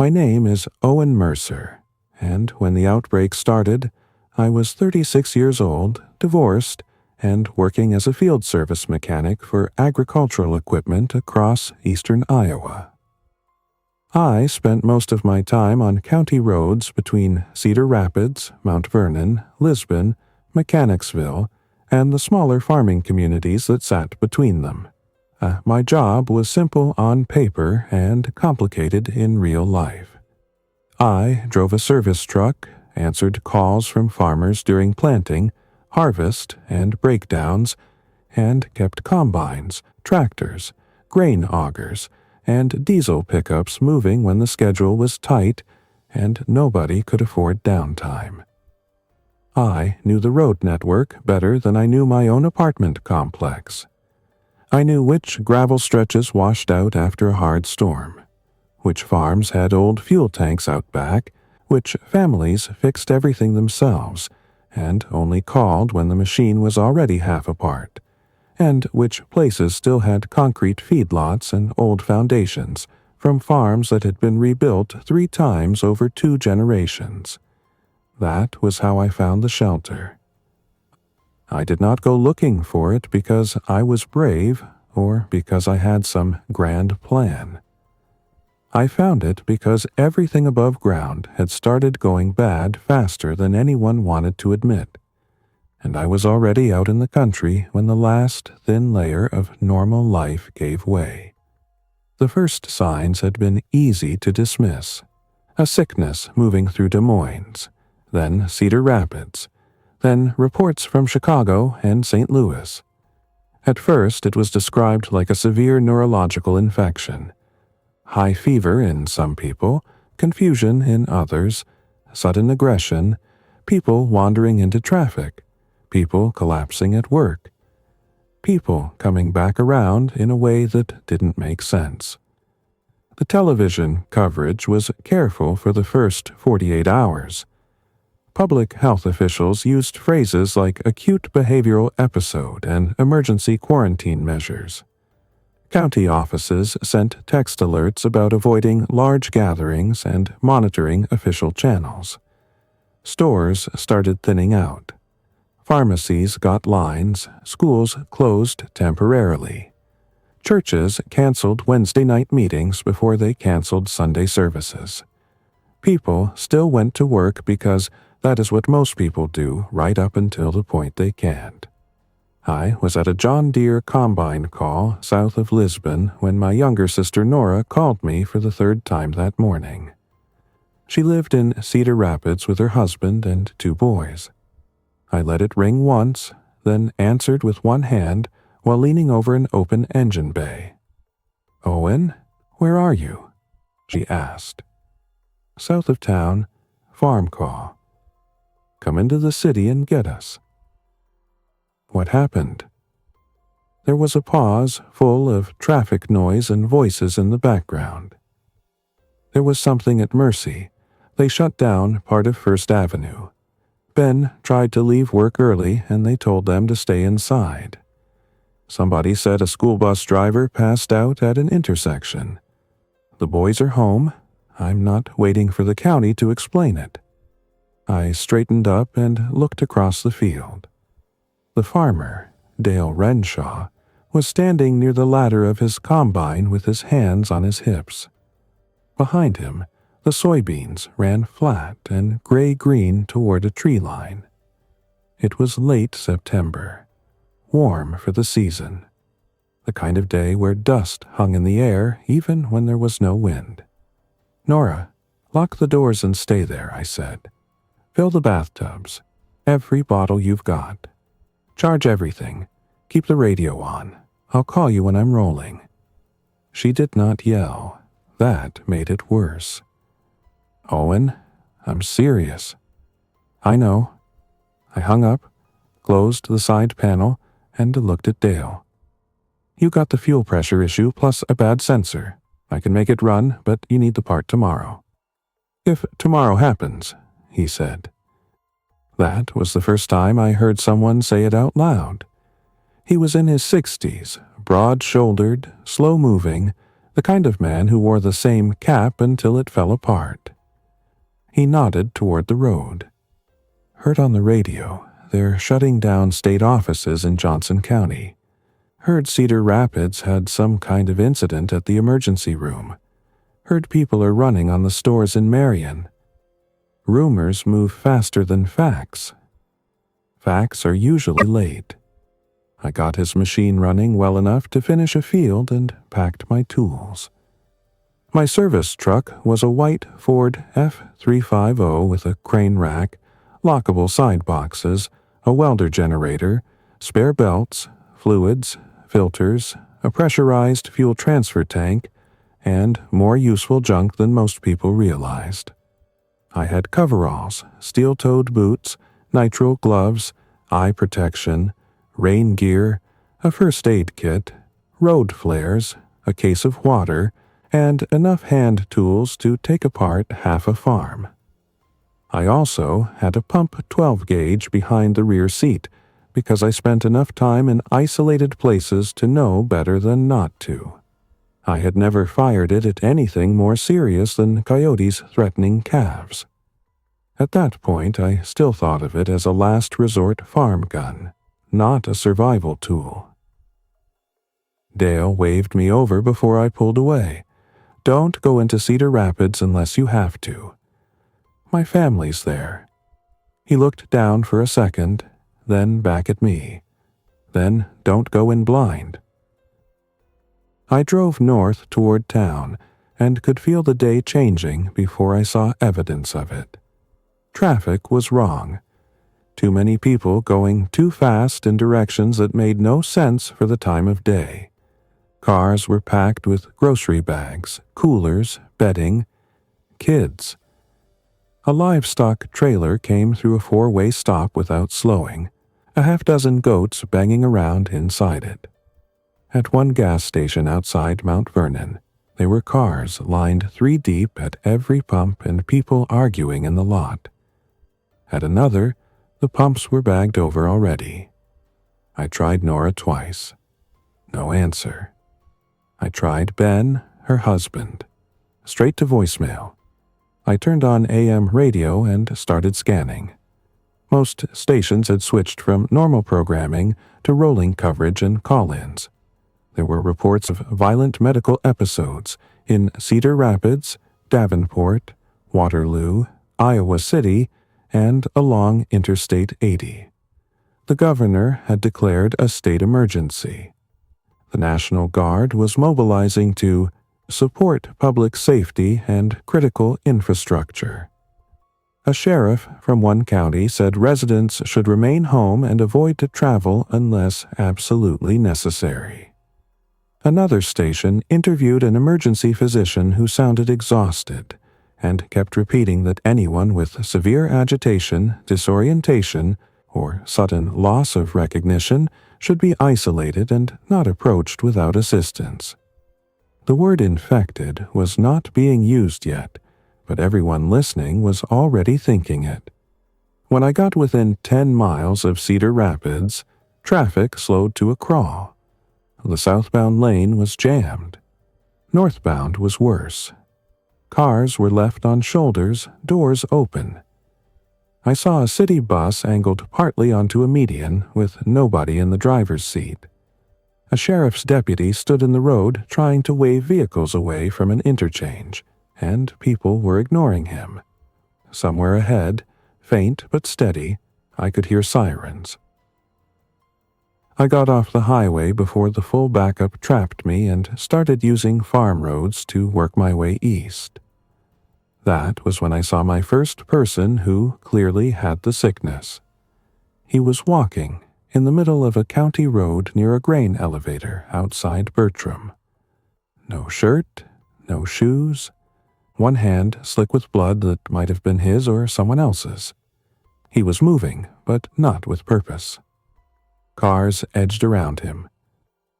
My name is Owen Mercer, and when the outbreak started, I was 36 years old, divorced, and working as a field service mechanic for agricultural equipment across eastern Iowa. I spent most of my time on county roads between Cedar Rapids, Mount Vernon, Lisbon, Mechanicsville, and the smaller farming communities that sat between them. My job was simple on paper and complicated in real life. I drove a service truck, answered calls from farmers during planting, harvest, and breakdowns, and kept combines, tractors, grain augers, and diesel pickups moving when the schedule was tight and nobody could afford downtime. I knew the road network better than I knew my own apartment complex. I knew which gravel stretches washed out after a hard storm, which farms had old fuel tanks out back, which families fixed everything themselves and only called when the machine was already half apart, and which places still had concrete feedlots and old foundations from farms that had been rebuilt 3 times over 2 generations. That was how I found the shelter. I did not go looking for it because I was brave or because I had some grand plan. I found it because everything above ground had started going bad faster than anyone wanted to admit, and I was already out in the country when the last thin layer of normal life gave way. The first signs had been easy to dismiss. A sickness moving through Des Moines, then Cedar Rapids, then reports from Chicago and St. Louis. At first, it was described like a severe neurological infection. High fever in some people, confusion in others, sudden aggression, people wandering into traffic, people collapsing at work, people coming back around in a way that didn't make sense. The television coverage was careful for the first 48 hours. Public health officials used phrases like acute behavioral episode and emergency quarantine measures. County offices sent text alerts about avoiding large gatherings and monitoring official channels. Stores started thinning out. Pharmacies got lines, schools closed temporarily. Churches canceled Wednesday night meetings before they canceled Sunday services. People still went to work because that is what most people do right up until the point they can't. I was at a John Deere combine call south of Lisbon when my younger sister Nora called me for the 3rd time that morning. She lived in Cedar Rapids with her husband and 2 boys. I let it ring once, then answered with one hand while leaning over an open engine bay. "Owen, where are you?" she asked. "South of town, farm call. Come into the city and get us." What happened? There was a pause full of traffic noise and voices in the background. There was something at Mercy. They shut down part of First Avenue. Ben tried to leave work early and they told them to stay inside. Somebody said a school bus driver passed out at an intersection. The boys are home. I'm not waiting for the county to explain it. I straightened up and looked across the field. The farmer, Dale Renshaw, was standing near the ladder of his combine with his hands on his hips. Behind him, the soybeans ran flat and gray-green toward a tree line. It was late September, warm for the season, the kind of day where dust hung in the air even when there was no wind. "Nora, lock the doors and stay there," I said. "Fill the bathtubs, every bottle you've got. Charge everything. Keep the radio on. I'll call you when I'm rolling." She did not yell. That made it worse. "Owen, I'm serious." "I know." I hung up, closed the side panel, and looked at Dale. "You got the fuel pressure issue plus a bad sensor. I can make it run, but you need the part tomorrow." "If tomorrow happens," he said. That was the first time I heard someone say it out loud. He was in his 60s, broad-shouldered, slow-moving, the kind of man who wore the same cap until it fell apart. He nodded toward the road. Heard on the radio, they're shutting down state offices in Johnson County. Heard Cedar Rapids had some kind of incident at the emergency room. Heard people are running on the stores in Marion. Rumors move faster than facts. Facts are usually late. I got his machine running well enough to finish a field and packed my tools. My service truck was a white Ford F350 with a crane rack, lockable side boxes, a welder generator, spare belts, fluids, filters, a pressurized fuel transfer tank, and more useful junk than most people realized. I had coveralls, steel-toed boots, nitrile gloves, eye protection, rain gear, a first aid kit, road flares, a case of water, and enough hand tools to take apart half a farm. I also had a pump 12-gauge behind the rear seat because I spent enough time in isolated places to know better than not to. I had never fired it at anything more serious than coyotes threatening calves. At that point, I still thought of it as a last resort farm gun, not a survival tool. Dale waved me over before I pulled away. Don't go into Cedar Rapids unless you have to. My family's there. He looked down for a second, then back at me. Then don't go in blind. I drove north toward town and could feel the day changing before I saw evidence of it. Traffic was wrong. Too many people going too fast in directions that made no sense for the time of day. Cars were packed with grocery bags, coolers, bedding, kids. A livestock trailer came through a four-way stop without slowing, a half-dozen goats banging around inside it. At one gas station outside Mount Vernon, there were cars lined 3 deep at every pump and people arguing in the lot. At another, the pumps were bagged over already. I tried Nora twice. No answer. I tried Ben, her husband. Straight to voicemail. I turned on AM radio and started scanning. Most stations had switched from normal programming to rolling coverage and call-ins. There were reports of violent medical episodes in Cedar Rapids, Davenport, Waterloo, Iowa City, and along Interstate 80. The governor had declared a state emergency. The National Guard was mobilizing to support public safety and critical infrastructure. A sheriff from one county said residents should remain home and avoid to travel unless absolutely necessary. Another station interviewed an emergency physician who sounded exhausted and kept repeating that anyone with severe agitation, disorientation, or sudden loss of recognition should be isolated and not approached without assistance. The word infected was not being used yet, but everyone listening was already thinking it. When I got within 10 miles of Cedar Rapids, traffic slowed to a crawl. The southbound lane was jammed. Northbound was worse. Cars were left on shoulders, doors open. I saw a city bus angled partly onto a median with nobody in the driver's seat. A sheriff's deputy stood in the road trying to wave vehicles away from an interchange, and people were ignoring him. Somewhere ahead, faint but steady, I could hear sirens. I got off the highway before the full backup trapped me and started using farm roads to work my way east. That was when I saw my first person who clearly had the sickness. He was walking in the middle of a county road near a grain elevator outside Bertram. No shirt, no shoes, one hand slick with blood that might have been his or someone else's. He was moving, but not with purpose. Cars edged around him.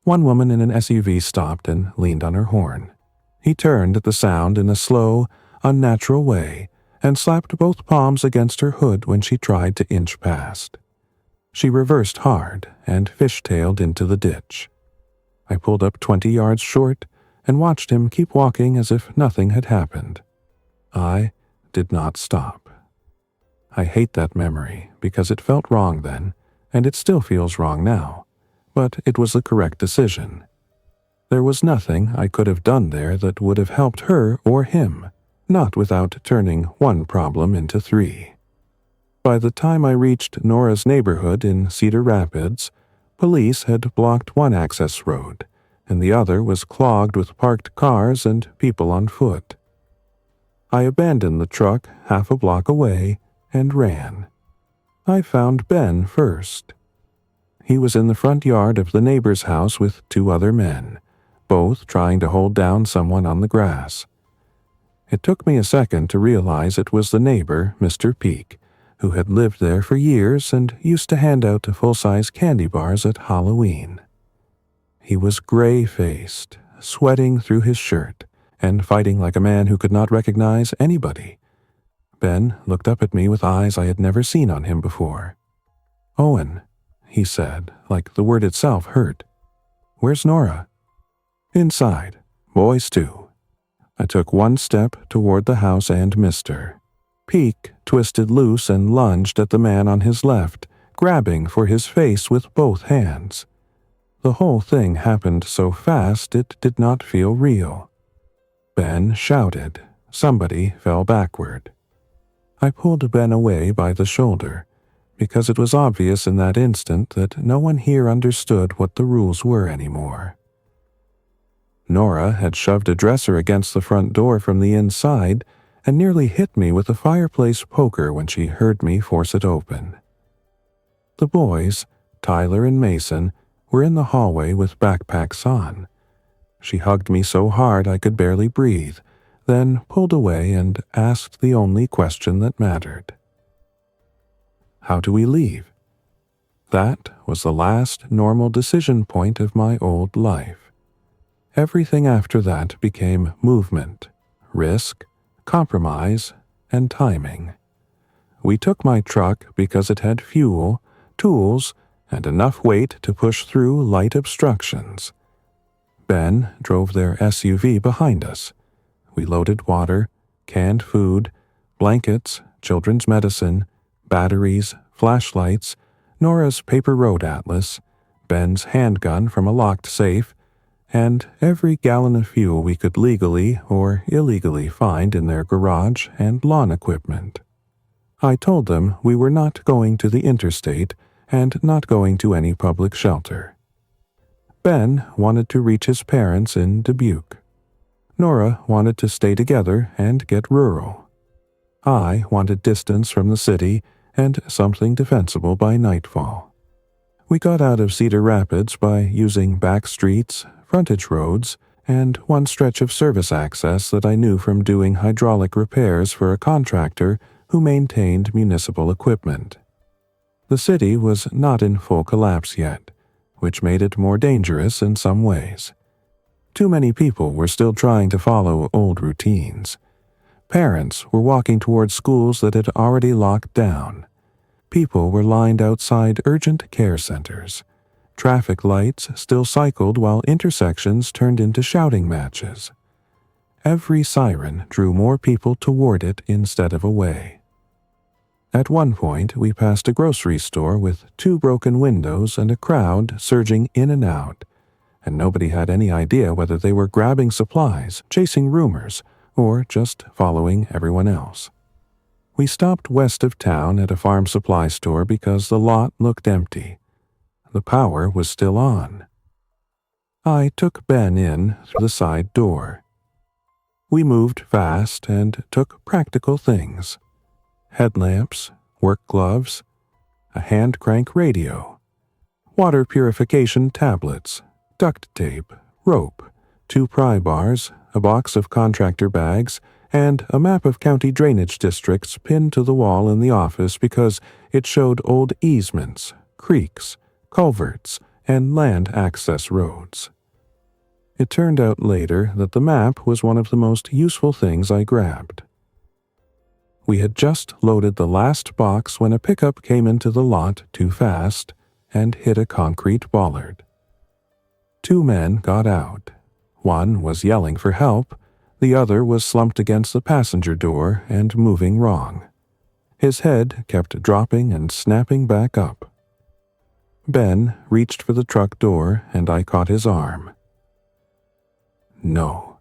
One woman in an SUV stopped and leaned on her horn. He turned at the sound in a slow, unnatural way and slapped both palms against her hood when she tried to inch past. She reversed hard and fishtailed into the ditch. I pulled up 20 yards short, and watched him keep walking as if nothing had happened. I did not stop. I hate that memory because it felt wrong then, and it still feels wrong now, but it was the correct decision. There was nothing I could have done there that would have helped her or him, not without turning one problem into three. By the time I reached Nora's neighborhood in Cedar Rapids, police had blocked one access road, and the other was clogged with parked cars and people on foot. I abandoned the truck half a block away and ran. I found Ben first. He was in the front yard of the neighbor's house with two other men, both trying to hold down someone on the grass. It took me a second to realize it was the neighbor, Mr. Peak, who had lived there for years and used to hand out full-size candy bars at Halloween. He was gray-faced, sweating through his shirt, and fighting like a man who could not recognize anybody. Ben looked up at me with eyes I had never seen on him before. "Owen," he said, like the word itself hurt. "Where's Nora?" "Inside. Boys too." I took one step toward the house and missed her. Peak twisted loose and lunged at the man on his left, grabbing for his face with both hands. The whole thing happened so fast it did not feel real. Ben shouted. Somebody fell backward. I pulled Ben away by the shoulder, because it was obvious in that instant that no one here understood what the rules were anymore. Nora had shoved a dresser against the front door from the inside and nearly hit me with a fireplace poker when she heard me force it open. The boys, Tyler and Mason, were in the hallway with backpacks on. She hugged me so hard I could barely breathe, then pulled away and asked the only question that mattered. How do we leave? That was the last normal decision point of my old life. Everything after that became movement, risk, compromise, and timing. We took my truck because it had fuel, tools, and enough weight to push through light obstructions. Ben drove their SUV behind us. We loaded water, canned food, blankets, children's medicine, batteries, flashlights, Nora's paper road atlas, Ben's handgun from a locked safe, and every gallon of fuel we could legally or illegally find in their garage and lawn equipment. I told them we were not going to the interstate and not going to any public shelter. Ben wanted to reach his parents in Dubuque. Nora wanted to stay together and get rural. I wanted distance from the city and something defensible by nightfall. We got out of Cedar Rapids by using back streets, frontage roads, and one stretch of service access that I knew from doing hydraulic repairs for a contractor who maintained municipal equipment. The city was not in full collapse yet, which made it more dangerous in some ways. Too many people were still trying to follow old routines. Parents were walking towards schools that had already locked down. People were lined outside urgent care centers. Traffic lights still cycled while intersections turned into shouting matches. Every siren drew more people toward it instead of away. At one point, we passed a grocery store with 2 broken windows and a crowd surging in and out, and nobody had any idea whether they were grabbing supplies, chasing rumors, or just following everyone else. We stopped west of town at a farm supply store because the lot looked empty. The power was still on. I took Ben in through the side door. We moved fast and took practical things. Headlamps, work gloves, a hand crank radio, water purification tablets, duct tape, rope, 2 pry bars, a box of contractor bags, and a map of county drainage districts pinned to the wall in the office because it showed old easements, creeks, culverts, and land access roads. It turned out later that the map was one of the most useful things I grabbed. We had just loaded the last box when a pickup came into the lot too fast and hit a concrete bollard. 2 men got out. One was yelling for help, the other was slumped against the passenger door and moving wrong. His head kept dropping and snapping back up. Ben reached for the truck door and I caught his arm. No.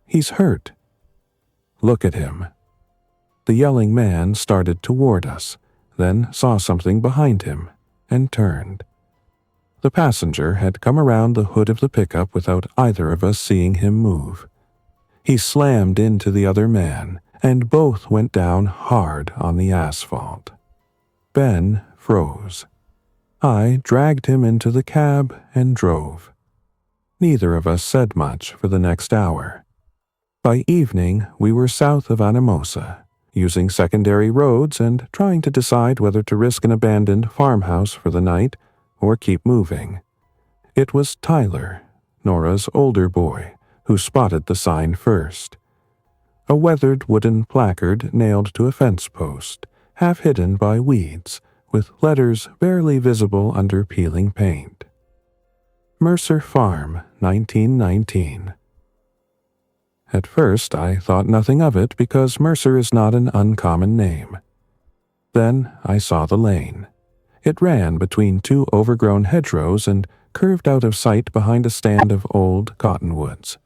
He's hurt. Look at him. The yelling man started toward us, then saw something behind him, and turned. The passenger had come around the hood of the pickup without either of us seeing him move. He slammed into the other man, and both went down hard on the asphalt. Ben froze. I dragged him into the cab and drove. Neither of us said much for the next hour. By evening, we were south of Anamosa, using secondary roads and trying to decide whether to risk an abandoned farmhouse for the night or keep moving. It was Tyler, Nora's older boy, who spotted the sign first. A weathered wooden placard nailed to a fence post, half hidden by weeds, with letters barely visible under peeling paint. Mercer Farm, 1919. At first I thought nothing of it because Mercer is not an uncommon name. Then I saw the lane. It ran between two overgrown hedgerows and curved out of sight behind a stand of old cottonwoods.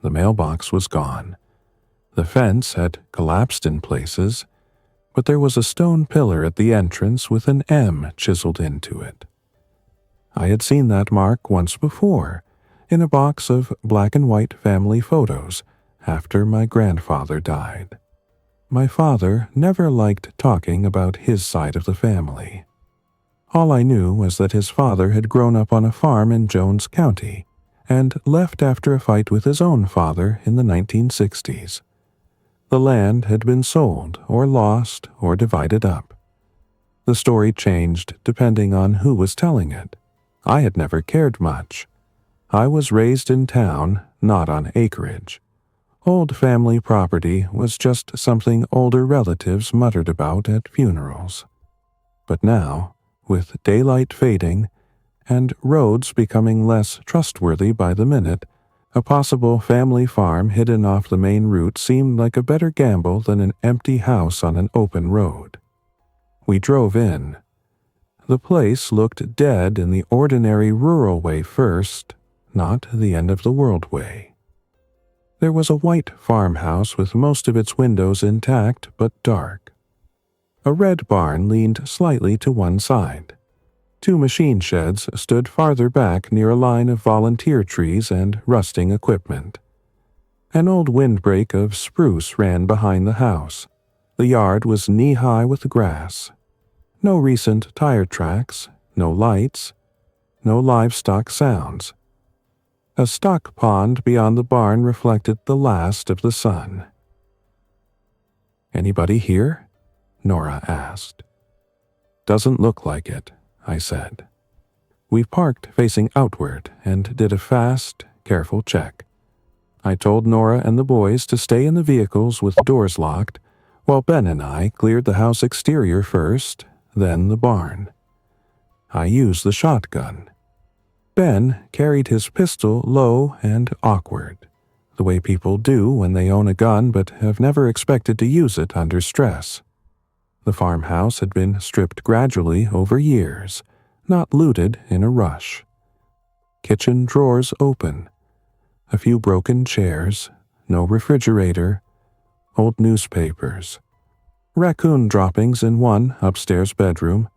The mailbox was gone. The fence had collapsed in places, but there was a stone pillar at the entrance with an M chiseled into it. I had seen that mark once before, in a box of black and white family photos after my grandfather died. My father never liked talking about his side of the family. All I knew was that his father had grown up on a farm in Jones County and left after a fight with his own father in the 1960s. The land had been sold or lost or divided up. The story changed depending on who was telling it. I had never cared much. I was raised in town, not on acreage. Old family property was just something older relatives muttered about at funerals. But now, with daylight fading and roads becoming less trustworthy by the minute, a possible family farm hidden off the main route seemed like a better gamble than an empty house on an open road. We drove in. The place looked dead in the ordinary rural way first, not the end-of-the-world way. There was a white farmhouse with most of its windows intact but dark. A red barn leaned slightly to one side. Two machine sheds stood farther back near a line of volunteer trees and rusting equipment. An old windbreak of spruce ran behind the house. The yard was knee-high with grass. No recent tire tracks, no lights, no livestock sounds. A stock pond beyond the barn reflected the last of the sun. "Anybody here?" Nora asked. "Doesn't look like it," I said. We parked facing outward and did a fast, careful check. I told Nora and the boys to stay in the vehicles with doors locked, while Ben and I cleared the house exterior first, then the barn. I used the shotgun. Ben carried his pistol low and awkward, the way people do when they own a gun but have never expected to use it under stress. The farmhouse had been stripped gradually over years, not looted in a rush. Kitchen drawers open, a few broken chairs, no refrigerator, old newspapers, raccoon droppings in one upstairs bedroom.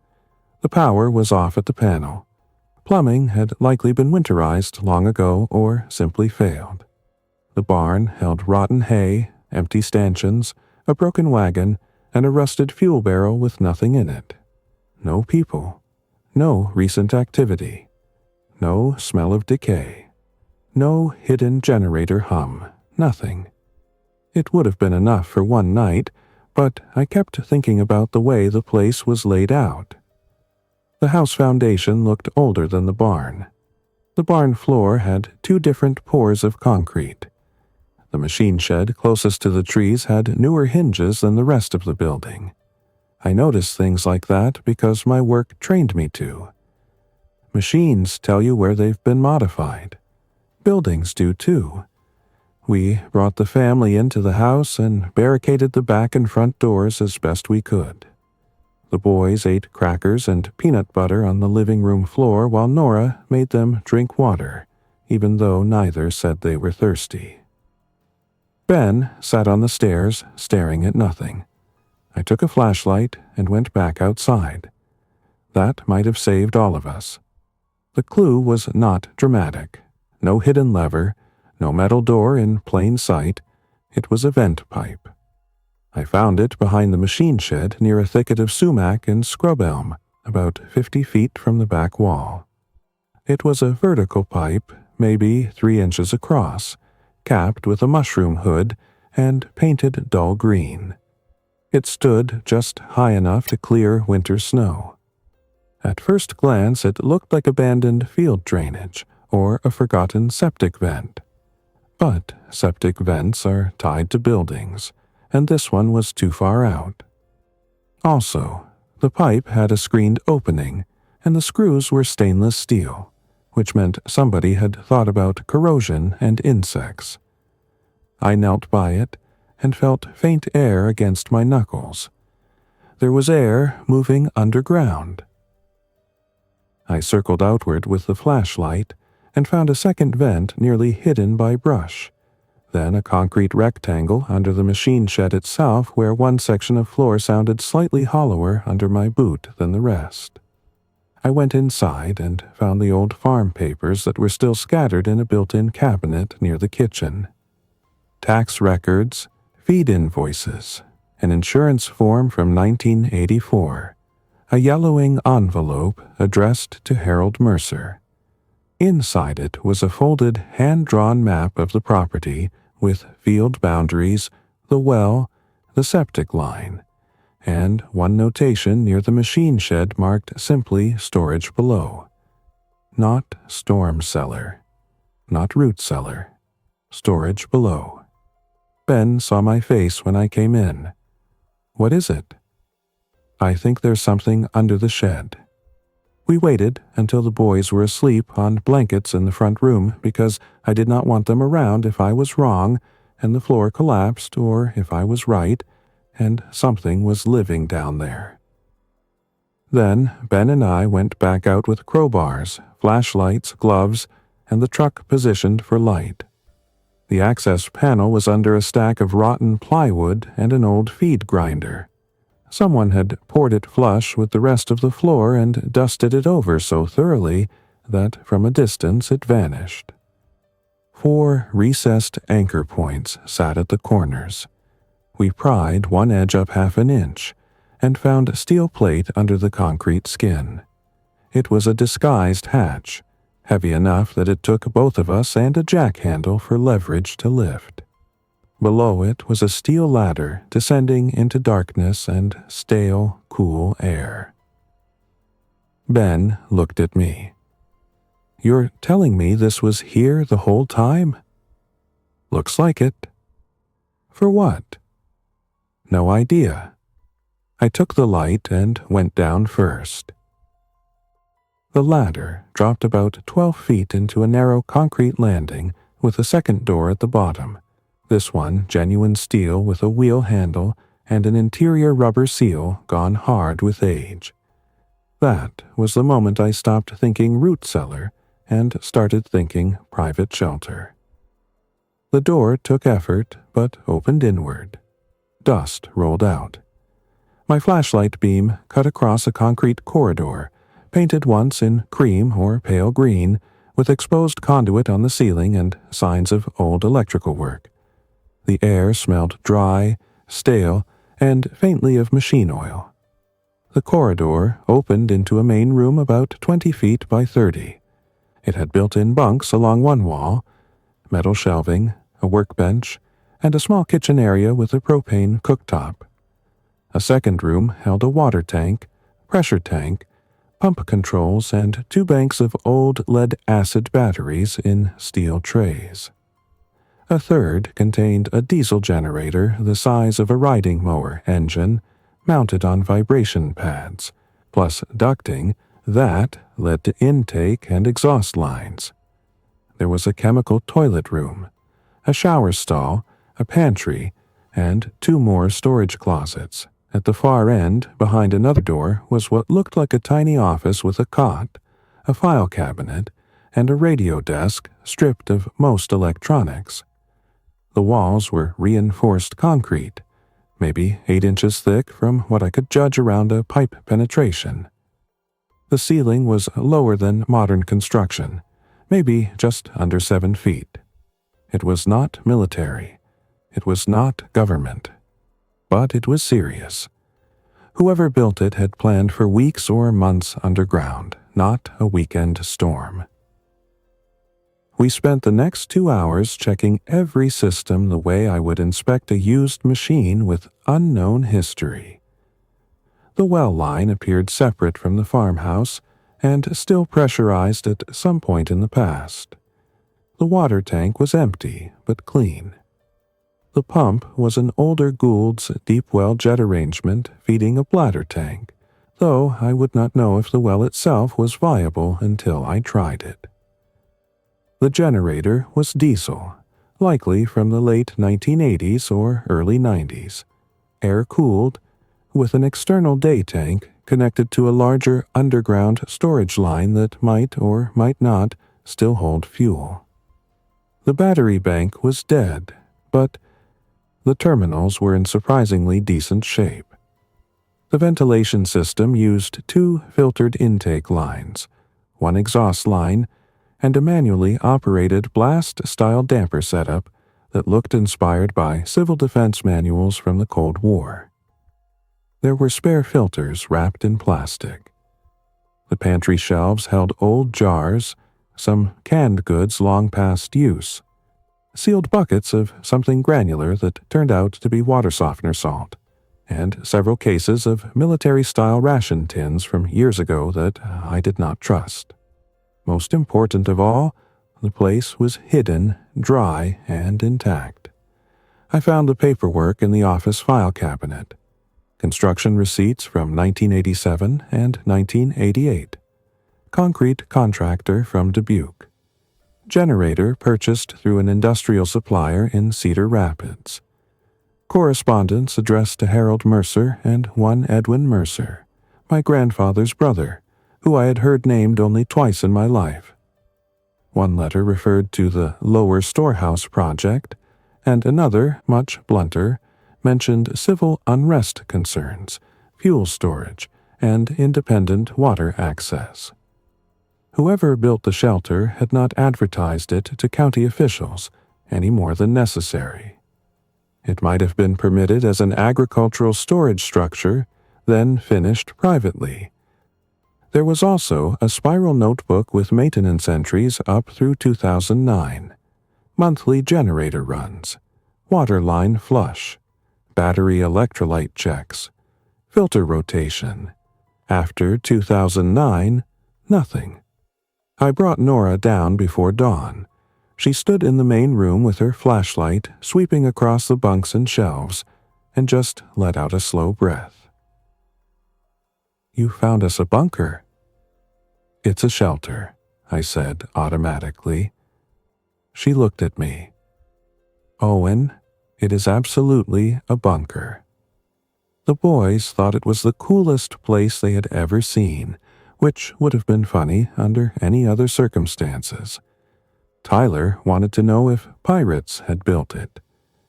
The power was off at the panel. Plumbing had likely been winterized long ago or simply failed. The barn held rotten hay, empty stanchions, a broken wagon, and a rusted fuel barrel with nothing in it. No people. No recent activity. No smell of decay. No hidden generator hum. Nothing. It would have been enough for one night, but I kept thinking about the way the place was laid out. The house foundation looked older than the barn. The barn floor had two different pours of concrete. The machine shed closest to the trees had newer hinges than the rest of the building. I noticed things like that because my work trained me to. Machines tell you where they've been modified. Buildings do too. We brought the family into the house and barricaded the back and front doors as best we could. The boys ate crackers and peanut butter on the living room floor while Nora made them drink water, even though neither said they were thirsty. Ben sat on the stairs, staring at nothing. I took a flashlight and went back outside. That might have saved all of us. The clue was not dramatic. No hidden lever, no metal door in plain sight. It was a vent pipe. I found it behind the machine shed near a thicket of sumac and scrub elm, about 50 feet from the back wall. It was a vertical pipe, maybe 3 inches across, capped with a mushroom hood and painted dull green. It stood just high enough to clear winter snow. At first glance, it looked like abandoned field drainage or a forgotten septic vent. But septic vents are tied to buildings, and this one was too far out. Also, the pipe had a screened opening, and the screws were stainless steel, which meant somebody had thought about corrosion and insects. I knelt by it and felt faint air against my knuckles. There was air moving underground. I circled outward with the flashlight and found a second vent nearly hidden by brush, then a concrete rectangle under the machine shed itself where one section of floor sounded slightly hollower under my boot than the rest. I went inside and found the old farm papers that were still scattered in a built-in cabinet near the kitchen. Tax records, feed invoices, an insurance form from 1984, a yellowing envelope addressed to Harold Mercer. Inside it was a folded, hand-drawn map of the property with field boundaries, the well, the septic line, and one notation near the machine shed marked simply storage below. Not storm cellar, not root cellar, storage below. Ben saw my face when I came in. "What is it?" "I think there's something under the shed." We waited until the boys were asleep on blankets in the front room because I did not want them around if I was wrong and the floor collapsed, or if I was right and something was living down there. Then Ben and I went back out with crowbars, flashlights, gloves, and the truck positioned for light. The access panel was under a stack of rotten plywood and an old feed grinder. Someone had poured it flush with the rest of the floor and dusted it over so thoroughly that from a distance it vanished. 4 recessed anchor points sat at the corners. We pried one edge up half an inch and found steel plate under the concrete skin. It was a disguised hatch, heavy enough that it took both of us and a jack handle for leverage to lift. Below it was a steel ladder descending into darkness and stale, cool air. Ben looked at me. "You're telling me this was here the whole time?" "Looks like it." "For what?" "No idea." I took the light and went down first. The ladder dropped about 12 feet into a narrow concrete landing with a second door at the bottom. This one genuine steel with a wheel handle and an interior rubber seal gone hard with age. That was the moment I stopped thinking root cellar and started thinking private shelter. The door took effort, but opened inward. Dust rolled out. My flashlight beam cut across a concrete corridor, painted once in cream or pale green, with exposed conduit on the ceiling and signs of old electrical work. The air smelled dry, stale, and faintly of machine oil. The corridor opened into a main room about 20 feet by 30. It had built-in bunks along one wall, metal shelving, a workbench, and a small kitchen area with a propane cooktop. A second room held a water tank, pressure tank, pump controls, and 2 banks of old lead-acid batteries in steel trays. A third contained a diesel generator the size of a riding mower engine, mounted on vibration pads, plus ducting that led to intake and exhaust lines. there was a chemical toilet room, a shower stall, a pantry, and 2 more storage closets. At the far end, behind another door, was what looked like a tiny office with a cot, a file cabinet, and a radio desk stripped of most electronics. The walls were reinforced concrete, maybe 8 inches thick from what I could judge around a pipe penetration. The ceiling was lower than modern construction, maybe just under 7 feet. It was not military. It was not government. But it was serious. Whoever built it had planned for weeks or months underground, not a weekend storm. We spent the next 2 hours checking every system the way I would inspect a used machine with unknown history. The well line appeared separate from the farmhouse and still pressurized at some point in the past. The water tank was empty but clean. The pump was an older Gould's deep well jet arrangement feeding a bladder tank, though I would not know if the well itself was viable until I tried it. The generator was diesel, likely from the late 1980s or early 90s, air-cooled, with an external day tank connected to a larger underground storage line that might or might not still hold fuel. The battery bank was dead, but the terminals were in surprisingly decent shape. The ventilation system used 2 filtered intake lines, 1 exhaust line, and a manually operated blast-style damper setup that looked inspired by civil defense manuals from the Cold War. There were spare filters wrapped in plastic. The pantry shelves held old jars, some canned goods long past use, sealed buckets of something granular that turned out to be water softener salt, and several cases of military-style ration tins from years ago that I did not trust. Most important of all, the place was hidden, dry, and intact. I found the paperwork in the office file cabinet. Construction receipts from 1987 and 1988. Concrete contractor from Dubuque. Generator purchased through an industrial supplier in Cedar Rapids. Correspondence addressed to Harold Mercer and one Edwin Mercer, my grandfather's brother, who I had heard named only twice in my life. One letter referred to the Lower Storehouse Project, and another, much blunter, mentioned civil unrest concerns, fuel storage, and independent water access. Whoever built the shelter had not advertised it to county officials any more than necessary. It might have been permitted as an agricultural storage structure, then finished privately. There was also a spiral notebook with maintenance entries up through 2009, monthly generator runs, water line flush, battery electrolyte checks, filter rotation. After 2009, nothing. I brought Nora down before dawn. She stood in the main room with her flashlight sweeping across the bunks and shelves, and just let out a slow breath. "You found us a bunker." "It's a shelter," I said automatically. She looked at me. "Owen, it is absolutely a bunker." The boys thought it was the coolest place they had ever seen, which would have been funny under any other circumstances. Tyler wanted to know if pirates had built it.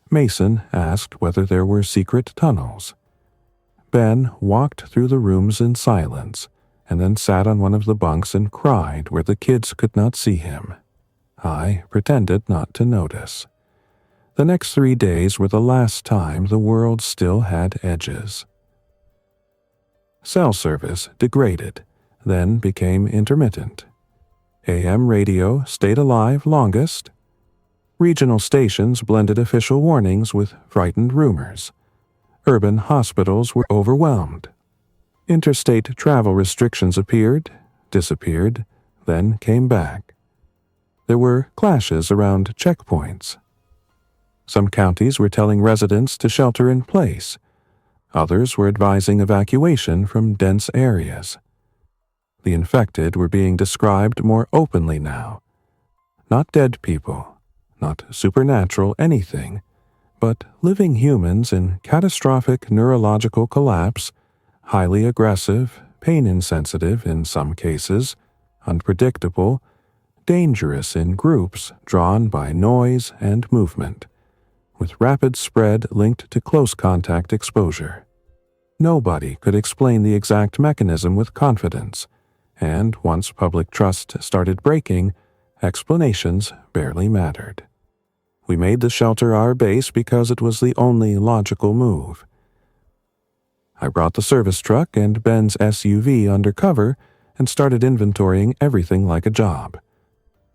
Mason asked whether there were secret tunnels. Ben walked through the rooms in silence, and then sat on one of the bunks and cried where the kids could not see him. I pretended not to notice. The next 3 days were the last time the world still had edges. Cell service degraded, then became intermittent. AM radio stayed alive longest. Regional stations blended official warnings with frightened rumors. Urban hospitals were overwhelmed. Interstate travel restrictions appeared, disappeared, then came back. There were clashes around checkpoints. Some counties were telling residents to shelter in place. Others were advising evacuation from dense areas. The infected were being described more openly now. Not dead people, not supernatural anything, but living humans in catastrophic neurological collapse, highly aggressive, pain-insensitive in some cases, unpredictable, dangerous in groups drawn by noise and movement, with rapid spread linked to close contact exposure. Nobody could explain the exact mechanism with confidence, and once public trust started breaking, explanations barely mattered. We made the shelter our base because it was the only logical move. I brought the service truck and Ben's SUV under cover and started inventorying everything like a job.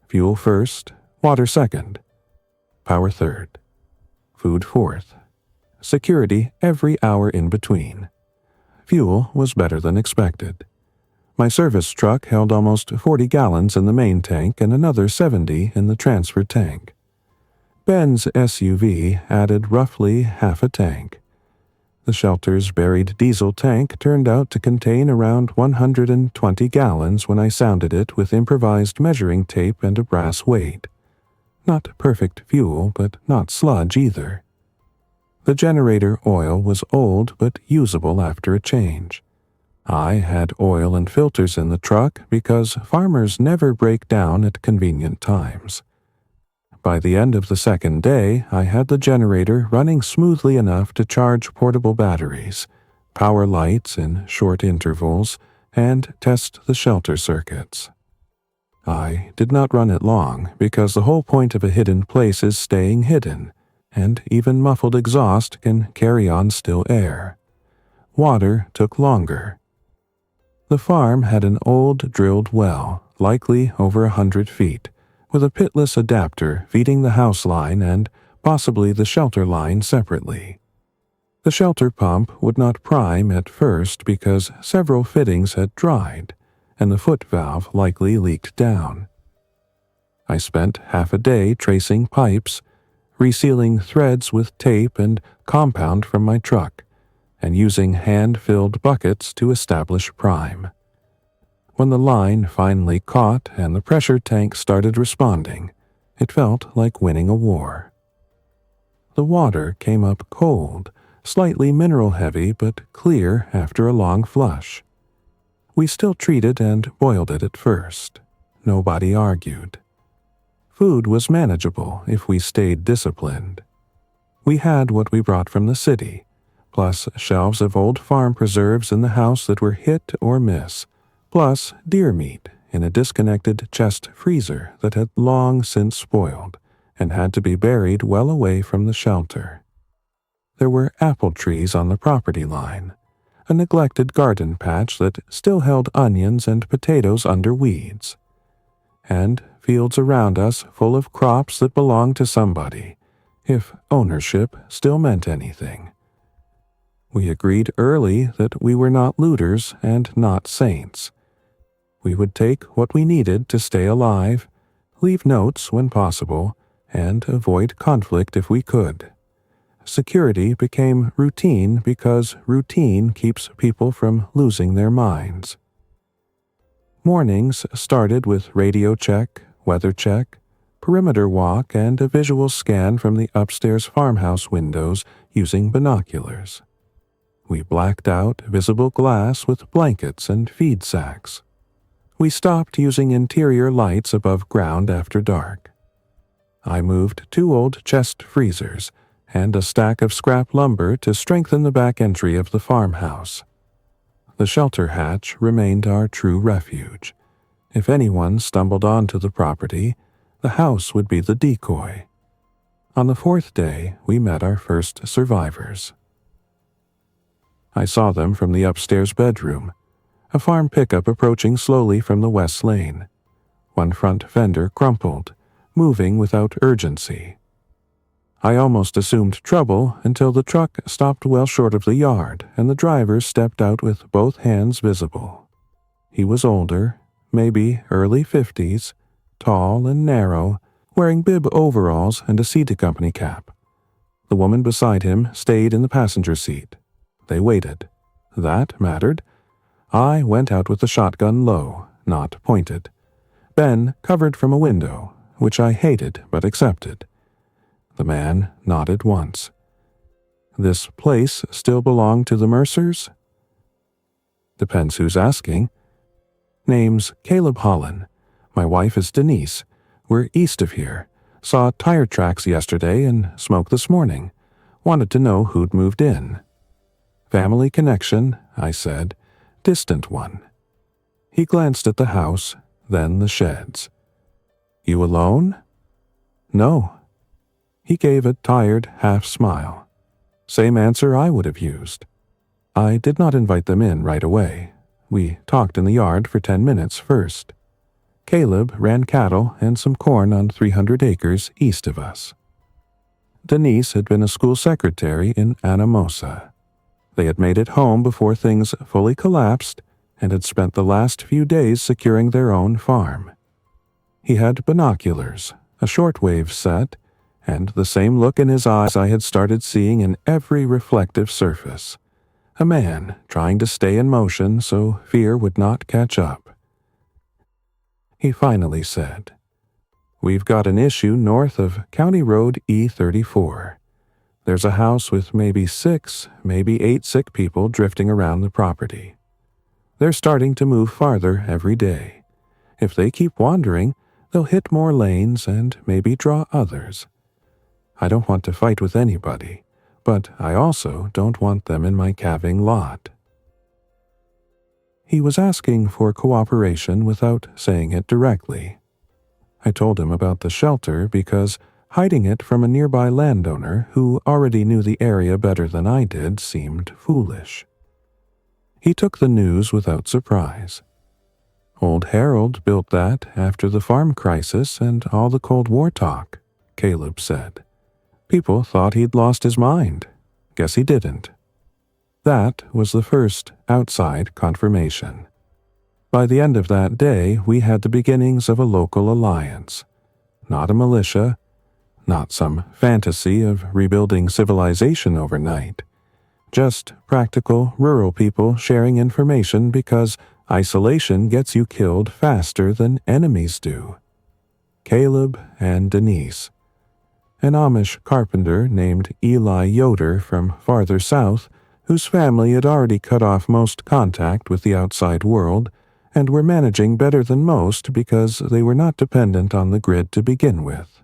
Fuel first, water second, power third, food fourth, security every hour in between. Fuel was better than expected. My service truck held almost 40 gallons in the main tank and another 70 in the transfer tank. Ben's SUV added roughly half a tank. The shelter's buried diesel tank turned out to contain around 120 gallons when I sounded it with improvised measuring tape and a brass weight. Not perfect fuel, but not sludge either. The generator oil was old but usable after a change. I had oil and filters in the truck because farmers never break down at convenient times. By the end of the second day, I had the generator running smoothly enough to charge portable batteries, power lights in short intervals, and test the shelter circuits. I did not run it long because the whole point of a hidden place is staying hidden, and even muffled exhaust can carry on still air. Water took longer. The farm had an old drilled well, likely over 100 feet, with a pitless adapter feeding the house line and possibly the shelter line separately. The shelter pump would not prime at first because several fittings had dried, and the foot valve likely leaked down. I spent half a day tracing pipes, resealing threads with tape and compound from my truck, and using hand-filled buckets to establish prime. When the line finally caught and the pressure tank started responding, it felt like winning a war. The water came up cold, slightly mineral-heavy but clear after a long flush. We still treated and boiled it at first. Nobody argued. Food was manageable if we stayed disciplined. We had what we brought from the city, plus shelves of old farm preserves in the house that were hit or miss, plus deer meat in a disconnected chest freezer that had long since spoiled and had to be buried well away from the shelter. There were apple trees on the property line, a neglected garden patch that still held onions and potatoes under weeds, and fields around us full of crops that belonged to somebody, if ownership still meant anything. We agreed early that we were not looters and not saints. We would take what we needed to stay alive, leave notes when possible, and avoid conflict if we could. Security became routine because routine keeps people from losing their minds. Mornings started with radio check, weather check, perimeter walk, and a visual scan from the upstairs farmhouse windows using binoculars. We blacked out visible glass with blankets and feed sacks. We stopped using interior lights above ground after dark. I moved 2 old chest freezers and a stack of scrap lumber to strengthen the back entry of the farmhouse. The shelter hatch remained our true refuge. If anyone stumbled onto the property, the house would be the decoy. On the 4th day, we met our first survivors. I saw them from the upstairs bedroom, a farm pickup approaching slowly from the west lane. One front fender crumpled, moving without urgency. I almost assumed trouble until the truck stopped well short of the yard and the driver stepped out with both hands visible. He was older, maybe early 50s, tall and narrow, wearing bib overalls and a Cedar Company cap. The woman beside him stayed in the passenger seat. They waited. That mattered. I went out with the shotgun low, not pointed. Ben covered from a window, which I hated but accepted. The man nodded once. This place still belonged to the Mercers? Depends who's asking. Name's Caleb Holland. My wife is Denise. We're east of here. Saw tire tracks yesterday and smoke this morning. Wanted to know who'd moved in. Family connection, I said. Distant one. He glanced at the house, then the sheds. You alone? No. He gave a tired half-smile. Same answer I would have used. I did not invite them in right away. We talked in the yard for 10 minutes first. Caleb ran cattle and some corn on 300 acres east of us. Denise had been a school secretary in Anamosa. They had made it home before things fully collapsed and had spent the last few days securing their own farm. He had binoculars, a shortwave set, and the same look in his eyes I had started seeing in every reflective surface. A man trying to stay in motion so fear would not catch up. He finally said, We've got an issue north of County Road E34. There's a house with maybe 6, maybe 8 sick people drifting around the property. They're starting to move farther every day. If they keep wandering, they'll hit more lanes and maybe draw others. I don't want to fight with anybody, but I also don't want them in my calving lot. He was asking for cooperation without saying it directly. I told him about the shelter because hiding it from a nearby landowner who already knew the area better than I did seemed foolish. He took the news without surprise. Old Harold built that after the farm crisis and all the Cold War talk, Caleb said. People thought he'd lost his mind. Guess he didn't. That was the first outside confirmation. By the end of that day, we had the beginnings of a local alliance. Not a militia, not some fantasy of rebuilding civilization overnight. Just practical rural people sharing information because isolation gets you killed faster than enemies do. Caleb and Denise. An Amish carpenter named Eli Yoder from farther south, whose family had already cut off most contact with the outside world and were managing better than most because they were not dependent on the grid to begin with.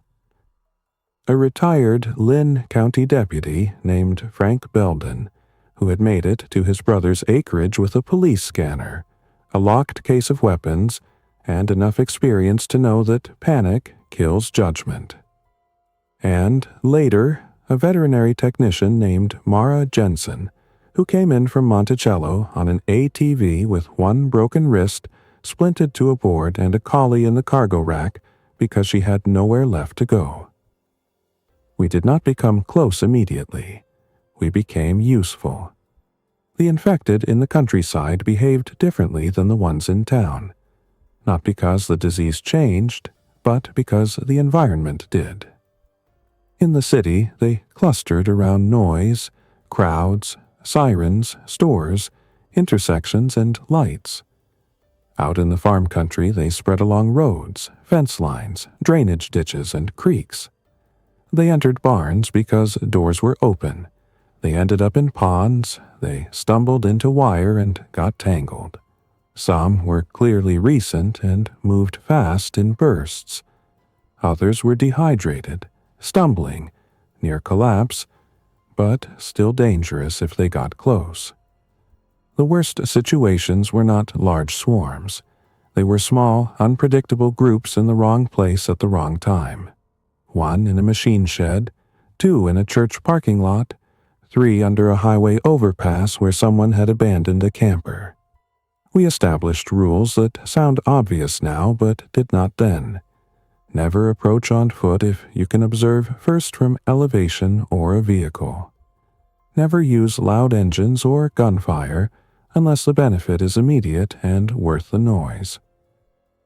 A retired Lynn County deputy named Frank Belden, who had made it to his brother's acreage with a police scanner, a locked case of weapons, and enough experience to know that panic kills judgment. And later, a veterinary technician named Mara Jensen, who came in from Monticello on an ATV with one broken wrist, splinted to a board and a collie in the cargo rack because she had nowhere left to go. We did not become close immediately. We became useful. The infected in the countryside behaved differently than the ones in town, not because the disease changed, but because the environment did. In the city, they clustered around noise, crowds, sirens, stores, intersections, and lights. Out in the farm country, they spread along roads, fence lines, drainage ditches, and creeks. They entered barns because doors were open. They ended up in ponds. They stumbled into wire and got tangled. Some were clearly recent and moved fast in bursts. Others were dehydrated, stumbling, near collapse, but still dangerous if they got close. The worst situations were not large swarms. They were small, unpredictable groups in the wrong place at the wrong time. 1 in a machine shed, 2 in a church parking lot, 3 under a highway overpass where someone had abandoned a camper. We established rules that sound obvious now but did not then. Never approach on foot if you can observe first from elevation or a vehicle. Never use loud engines or gunfire unless the benefit is immediate and worth the noise.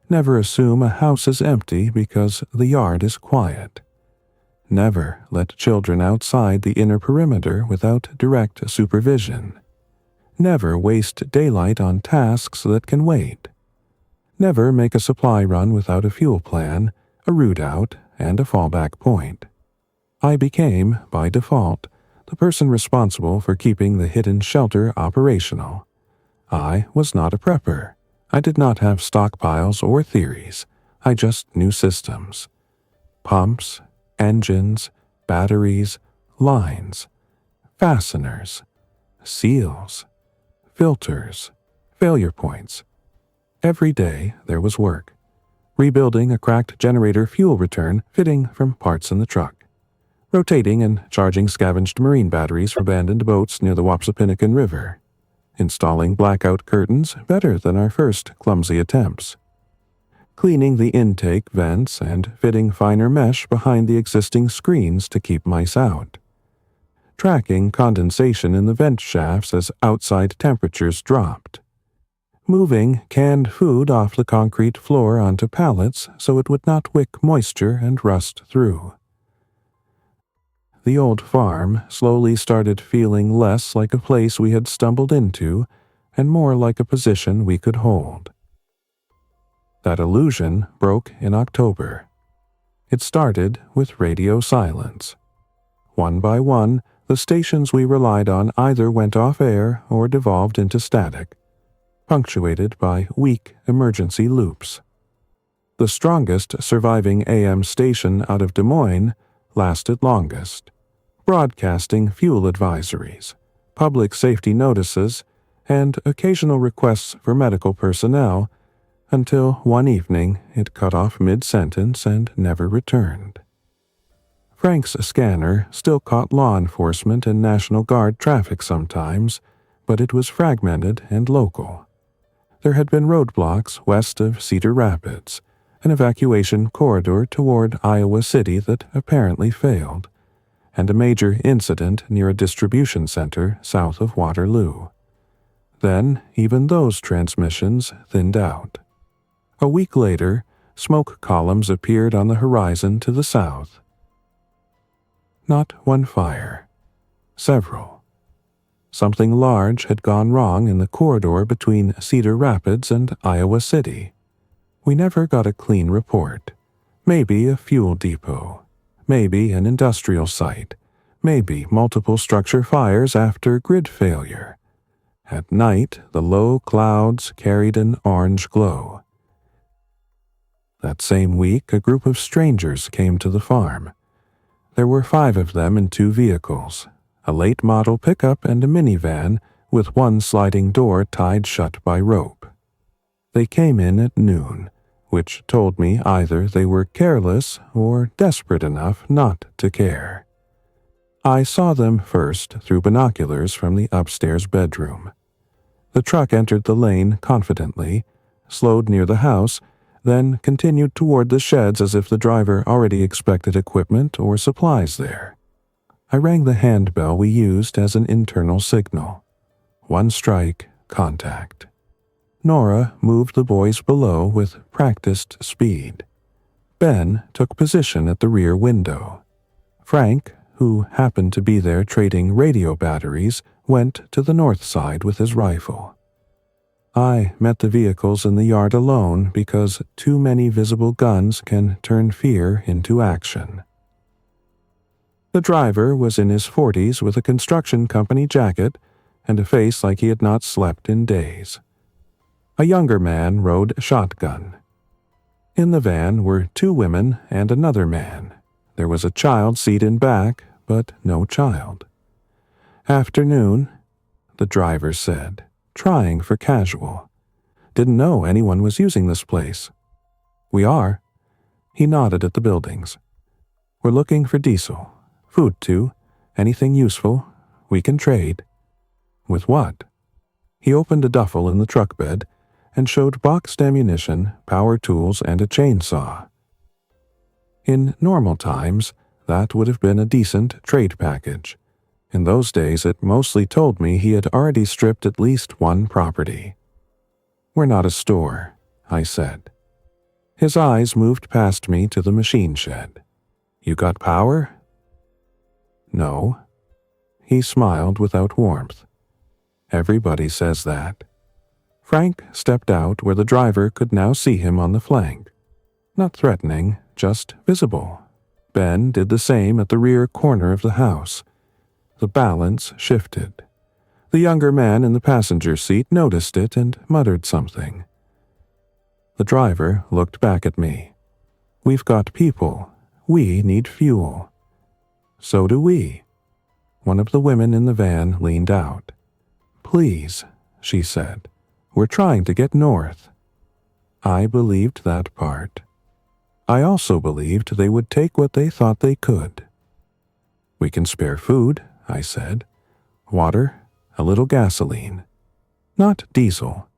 Never assume a house is empty because the yard is quiet. Never let children outside the inner perimeter without direct supervision. Never waste daylight on tasks that can wait. Never make a supply run without a fuel plan, a route out, and a fallback point. I became, by default, the person responsible for keeping the hidden shelter operational. I was not a prepper. I did not have stockpiles or theories. I just knew systems. Pumps, engines, batteries, lines, fasteners, seals, filters, failure points. Every day there was work. Rebuilding a cracked generator fuel return fitting from parts in the truck. Rotating and charging scavenged marine batteries for abandoned boats near the Wapsipinicon River. Installing blackout curtains better than our first clumsy attempts. Cleaning the intake vents and fitting finer mesh behind the existing screens to keep mice out. Tracking condensation in the vent shafts as outside temperatures dropped. Moving canned food off the concrete floor onto pallets so it would not wick moisture and rust through. The old farm slowly started feeling less like a place we had stumbled into and more like a position we could hold. That illusion broke in October. It started with radio silence. One by one, the stations we relied on either went off air or devolved into static, punctuated by weak emergency loops. The strongest surviving AM station out of Des Moines lasted longest, broadcasting fuel advisories, public safety notices, and occasional requests for medical personnel until one evening it cut off mid-sentence and never returned. Frank's scanner still caught law enforcement and National Guard traffic sometimes, but it was fragmented and local. There had been roadblocks west of Cedar Rapids, an evacuation corridor toward Iowa City that apparently failed, and a major incident near a distribution center south of Waterloo. Then even those transmissions thinned out. A week later, smoke columns appeared on the horizon to the south. Not one fire. Several. Something large had gone wrong in the corridor between Cedar Rapids and Iowa City. We never got a clean report. Maybe a fuel depot. Maybe an industrial site. Maybe multiple structure fires after grid failure. At night, the low clouds carried an orange glow. That same week, a group of strangers came to the farm. There were 5 of them in 2 vehicles, a late model pickup and a minivan with one sliding door tied shut by rope. They came in at noon, which told me either they were careless or desperate enough not to care. I saw them first through binoculars from the upstairs bedroom. The truck entered the lane confidently, slowed near the house, then continued toward the sheds as if the driver already expected equipment or supplies there. I rang the handbell we used as an internal signal. 1 strike, contact. Nora moved the boys below with practiced speed. Ben took position at the rear window. Frank, who happened to be there trading radio batteries, went to the north side with his rifle. I met the vehicles in the yard alone because too many visible guns can turn fear into action. The driver was in his 40s with a construction company jacket and a face like he had not slept in days. A younger man rode shotgun. In the van were 2 women and another man. There was a child seat in back, but no child. Afternoon, the driver said, trying for casual. Didn't know anyone was using this place. We are. He nodded at the buildings. We're looking for diesel. Food too. Anything useful. We can trade. With what? He opened a duffel in the truck bed and showed boxed ammunition, power tools, and a chainsaw. In normal times, that would have been a decent trade package. In those days, it mostly told me he had already stripped at least 1 property. We're not a store, I said. His eyes moved past me to the machine shed. You got power? No. He smiled without warmth. Everybody says that. Frank stepped out where the driver could now see him on the flank. Not threatening, just visible. Ben did the same at the rear corner of the house. The balance shifted. The younger man in the passenger seat noticed it and muttered something. The driver looked back at me. We've got people. We need fuel. So do we. One of the women in the van leaned out. Please, she said. We're trying to get north. I believed that part. I also believed they would take what they thought they could. We can spare food, I said. Water, a little gasoline. Not diesel.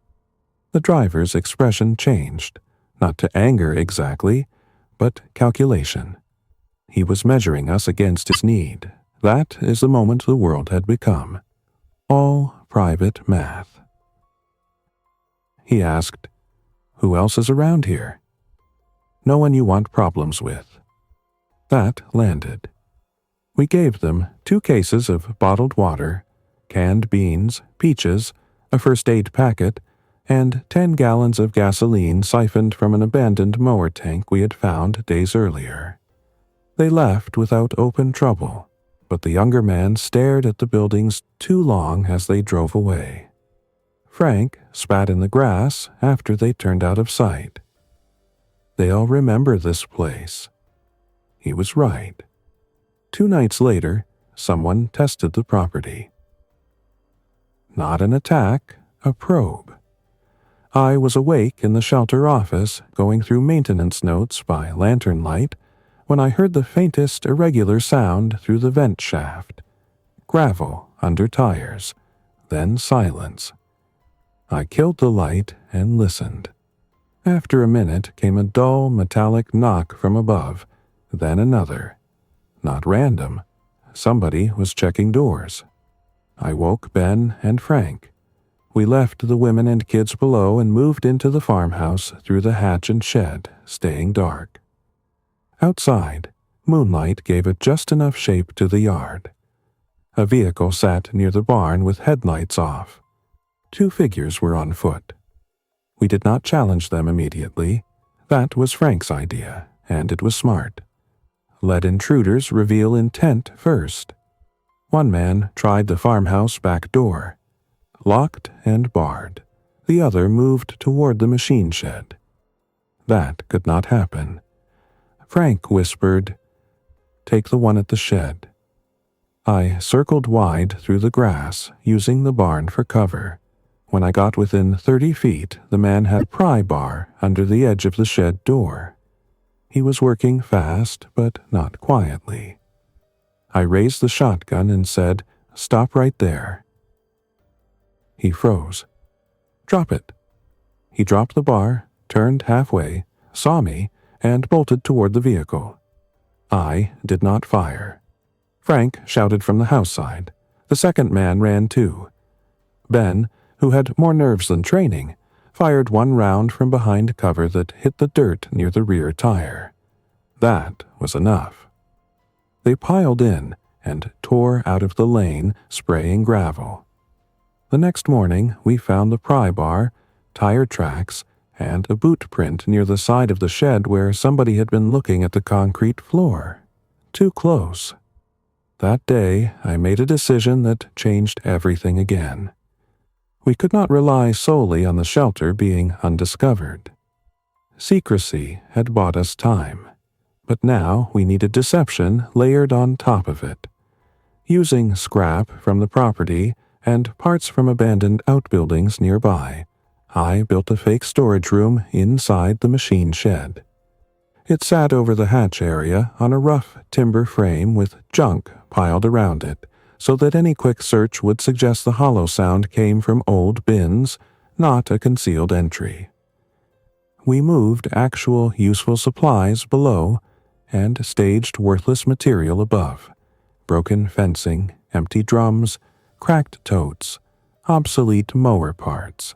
The driver's expression changed, not to anger exactly, but calculation. He was measuring us against his need. That is the moment the world had become. All private math. He asked, "Who else is around here?" "No one you want problems with." That landed. We gave them 2 cases of bottled water, canned beans, peaches, a first aid packet, and 10 gallons of gasoline siphoned from an abandoned mower tank we had found days earlier. They left without open trouble, but the younger man stared at the buildings too long as they drove away. Frank spat in the grass after they turned out of sight. They'll remember this place. He was right. 2 nights later, someone tested the property. Not an attack, a probe. I was awake in the shelter office, going through maintenance notes by lantern light, when I heard the faintest irregular sound through the vent shaft. Gravel under tires, then silence. I killed the light and listened. After a minute came a dull metallic knock from above, then another. Not random. Somebody was checking doors. I woke Ben and Frank. We left the women and kids below and moved into the farmhouse through the hatch and shed, staying dark. Outside, moonlight gave it just enough shape to the yard. A vehicle sat near the barn with headlights off. 2 figures were on foot. We did not challenge them immediately. That was Frank's idea, and it was smart. Let intruders reveal intent first. One man tried the farmhouse back door. Locked and barred. The other moved toward the machine shed. That could not happen. Frank whispered, "Take the one at the shed." I circled wide through the grass, using the barn for cover. When I got within 30 feet, the man had a pry bar under the edge of the shed door. He was working fast, but not quietly. I raised the shotgun and said, "Stop right there." He froze. "Drop it." He dropped the bar, turned halfway, saw me, and bolted toward the vehicle. I did not fire. Frank shouted from the house side. The second man ran too. Ben, who had more nerves than training, fired 1 round from behind cover that hit the dirt near the rear tire. That was enough. They piled in and tore out of the lane, spraying gravel. The next morning, we found the pry bar, tire tracks, and a boot print near the side of the shed where somebody had been looking at the concrete floor. Too close. That day, I made a decision that changed everything again. We could not rely solely on the shelter being undiscovered. Secrecy had bought us time, but now we needed deception layered on top of it. Using scrap from the property and parts from abandoned outbuildings nearby, I built a fake storage room inside the machine shed. It sat over the hatch area on a rough timber frame with junk piled around it, so that any quick search would suggest the hollow sound came from old bins, not a concealed entry. We moved actual useful supplies below and staged worthless material above. Broken fencing, empty drums, cracked totes, obsolete mower parts.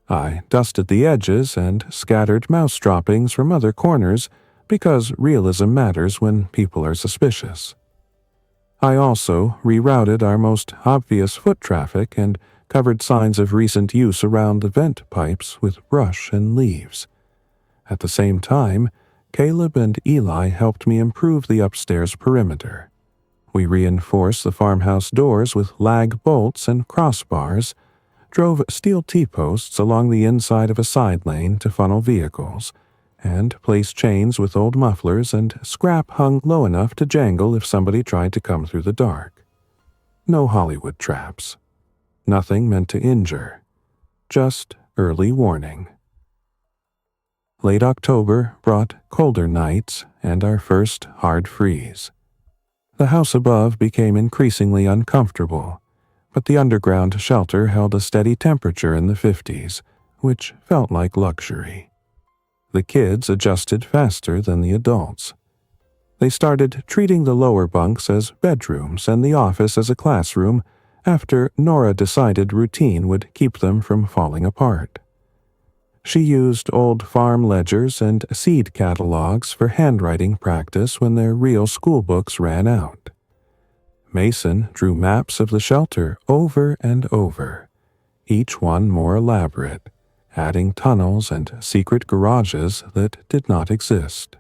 I dusted the edges and scattered mouse droppings from other corners because realism matters when people are suspicious. I also rerouted our most obvious foot traffic and covered signs of recent use around the vent pipes with brush and leaves. At the same time, Caleb and Eli helped me improve the upstairs perimeter. We reinforced the farmhouse doors with lag bolts and crossbars, drove steel T-posts along the inside of a side lane to funnel vehicles, and placed chains with old mufflers and scrap hung low enough to jangle if somebody tried to come through the dark. No Hollywood traps. Nothing meant to injure. Just early warning. Late October brought colder nights and our first hard freeze. The house above became increasingly uncomfortable, but the underground shelter held a steady temperature in the 50s, which felt like luxury. The kids adjusted faster than the adults. They started treating the lower bunks as bedrooms and the office as a classroom after Nora decided routine would keep them from falling apart. She used old farm ledgers and seed catalogs for handwriting practice when their real school books ran out. Mason drew maps of the shelter over and over, each one more elaborate, adding tunnels and secret garages that did not exist.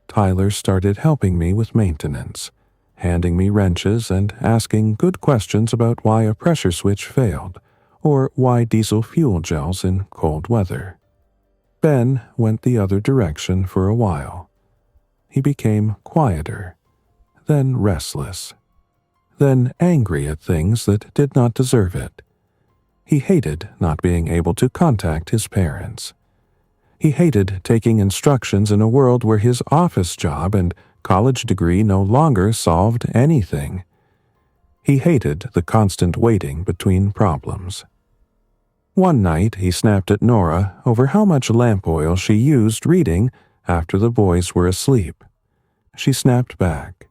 Tyler started helping me with maintenance, handing me wrenches and asking good questions about why a pressure switch failed, or why diesel fuel gels in cold weather. Ben went the other direction for a while. He became quieter, then restless, then angry at things that did not deserve it. He hated not being able to contact his parents. He hated taking instructions in a world where his office job and college degree no longer solved anything. He hated the constant waiting between problems. One night he snapped at Nora over how much lamp oil she used reading after the boys were asleep. She snapped back.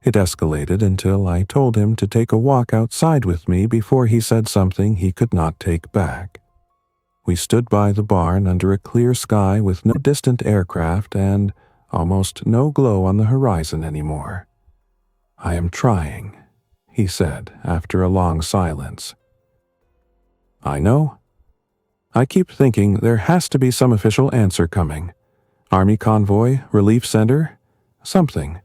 It escalated until I told him to take a walk outside with me before he said something he could not take back. We stood by the barn under a clear sky with no distant aircraft and almost no glow on the horizon anymore. "I am trying," he said after a long silence. "I know. I keep thinking there has to be some official answer coming. Army convoy, relief center, something.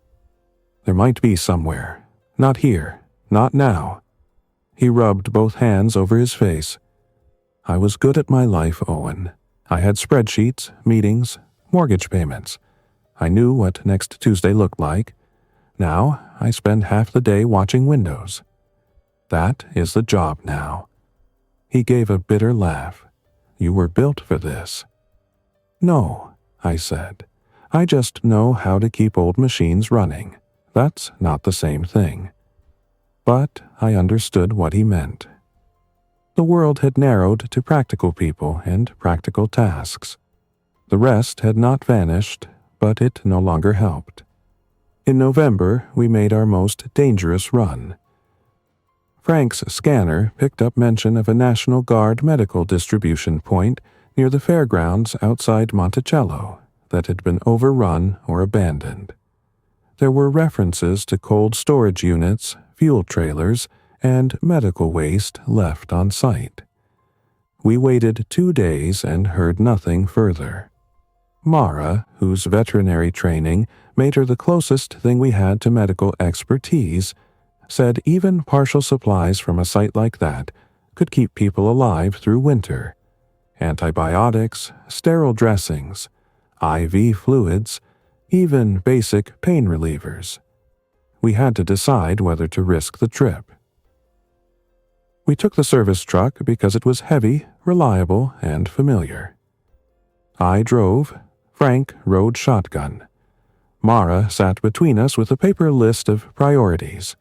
There might be somewhere. Not here. Not now." He rubbed both hands over his face. "I was good at my life, Owen. I had spreadsheets, meetings, mortgage payments. I knew what next Tuesday looked like. Now I spend half the day watching windows. That is the job now." He gave a bitter laugh. "You were built for this." "No," I said. "I just know how to keep old machines running. That's not the same thing." But I understood what he meant. The world had narrowed to practical people and practical tasks. The rest had not vanished, but it no longer helped. In November, we made our most dangerous run. Frank's scanner picked up mention of a National Guard medical distribution point near the fairgrounds outside Monticello that had been overrun or abandoned. There were references to cold storage units, fuel trailers, and medical waste left on site. We waited 2 days and heard nothing further. Mara, whose veterinary training made her the closest thing we had to medical expertise, said even partial supplies from a site like that could keep people alive through winter. Antibiotics, sterile dressings, IV fluids, even basic pain relievers. We had to decide whether to risk the trip. We took the service truck because it was heavy, reliable, and familiar. I drove. Frank rode shotgun. Mara sat between us with a paper list of priorities.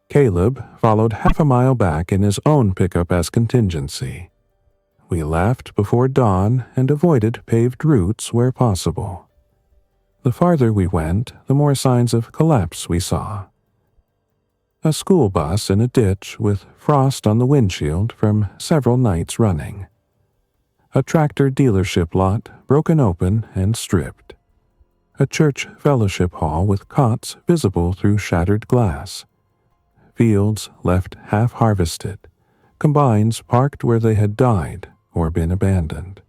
Caleb followed half a mile back in his own pickup as contingency. We left before dawn and avoided paved routes where possible. The farther we went, the more signs of collapse we saw. A school bus in a ditch with frost on the windshield from several nights running. A tractor dealership lot broken open and stripped. A church fellowship hall with cots visible through shattered glass. Fields left half-harvested. Combines parked where they had died or been abandoned.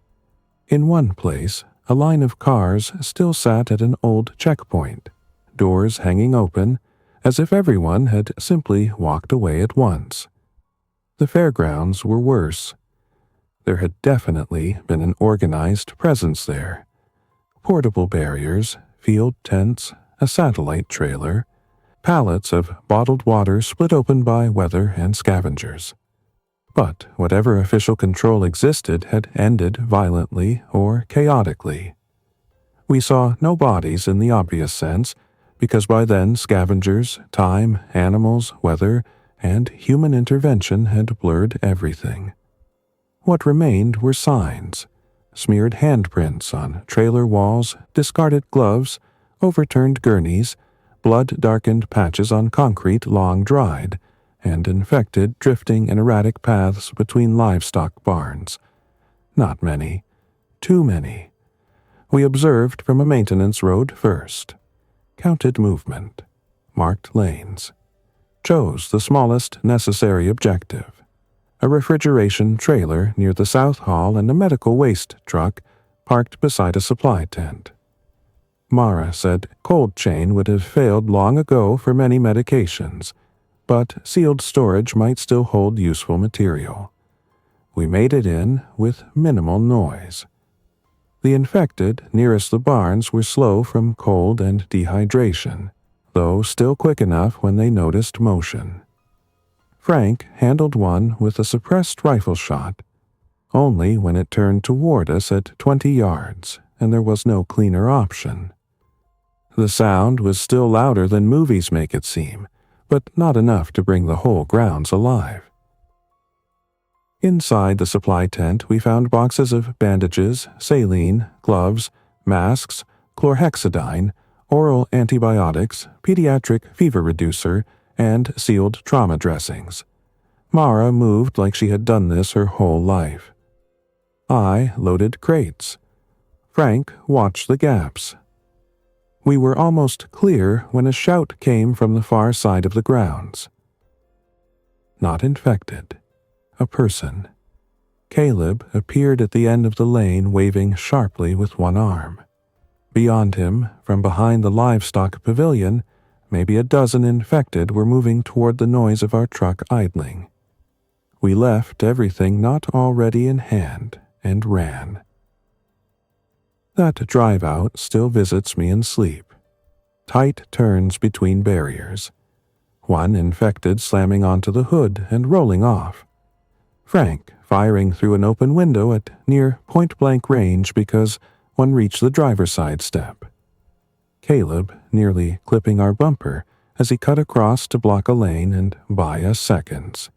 In one place, a line of cars still sat at an old checkpoint, doors hanging open, as if everyone had simply walked away at once. The fairgrounds were worse. There had definitely been an organized presence there. Portable barriers, field tents, a satellite trailer, pallets of bottled water split open by weather and scavengers. But whatever official control existed had ended violently or chaotically. We saw no bodies in the obvious sense, because by then scavengers, time, animals, weather, and human intervention had blurred everything. What remained were signs, smeared handprints on trailer walls, discarded gloves, overturned gurneys, blood-darkened patches on concrete long dried, and infected drifting in erratic paths between livestock barns. Not many. Too many. We observed from a maintenance road first. Counted movement. Marked lanes. Chose the smallest necessary objective. A refrigeration trailer near the South Hall and a medical waste truck parked beside a supply tent. Mara said cold chain would have failed long ago for many medications, but sealed storage might still hold useful material. We made it in with minimal noise. The infected nearest the barns were slow from cold and dehydration, though still quick enough when they noticed motion. Frank handled one with a suppressed rifle shot, only when it turned toward us at 20 yards, and there was no cleaner option. The sound was still louder than movies make it seem, but not enough to bring the whole grounds alive. Inside the supply tent, we found boxes of bandages, saline, gloves, masks, chlorhexidine, oral antibiotics, pediatric fever reducer, and sealed trauma dressings. Mara moved like she had done this her whole life. I loaded crates. Frank watched the gaps. We were almost clear when a shout came from the far side of the grounds. Not infected. A person. Caleb appeared at the end of the lane waving sharply with one arm. Beyond him, from behind the livestock pavilion, maybe a dozen infected were moving toward the noise of our truck idling. We left everything not already in hand and ran. That drive-out still visits me in sleep. Tight turns between barriers. One infected slamming onto the hood and rolling off. Frank firing through an open window at near point-blank range because one reached the driver's side step. Caleb nearly clipping our bumper as he cut across to block a lane and buy us seconds.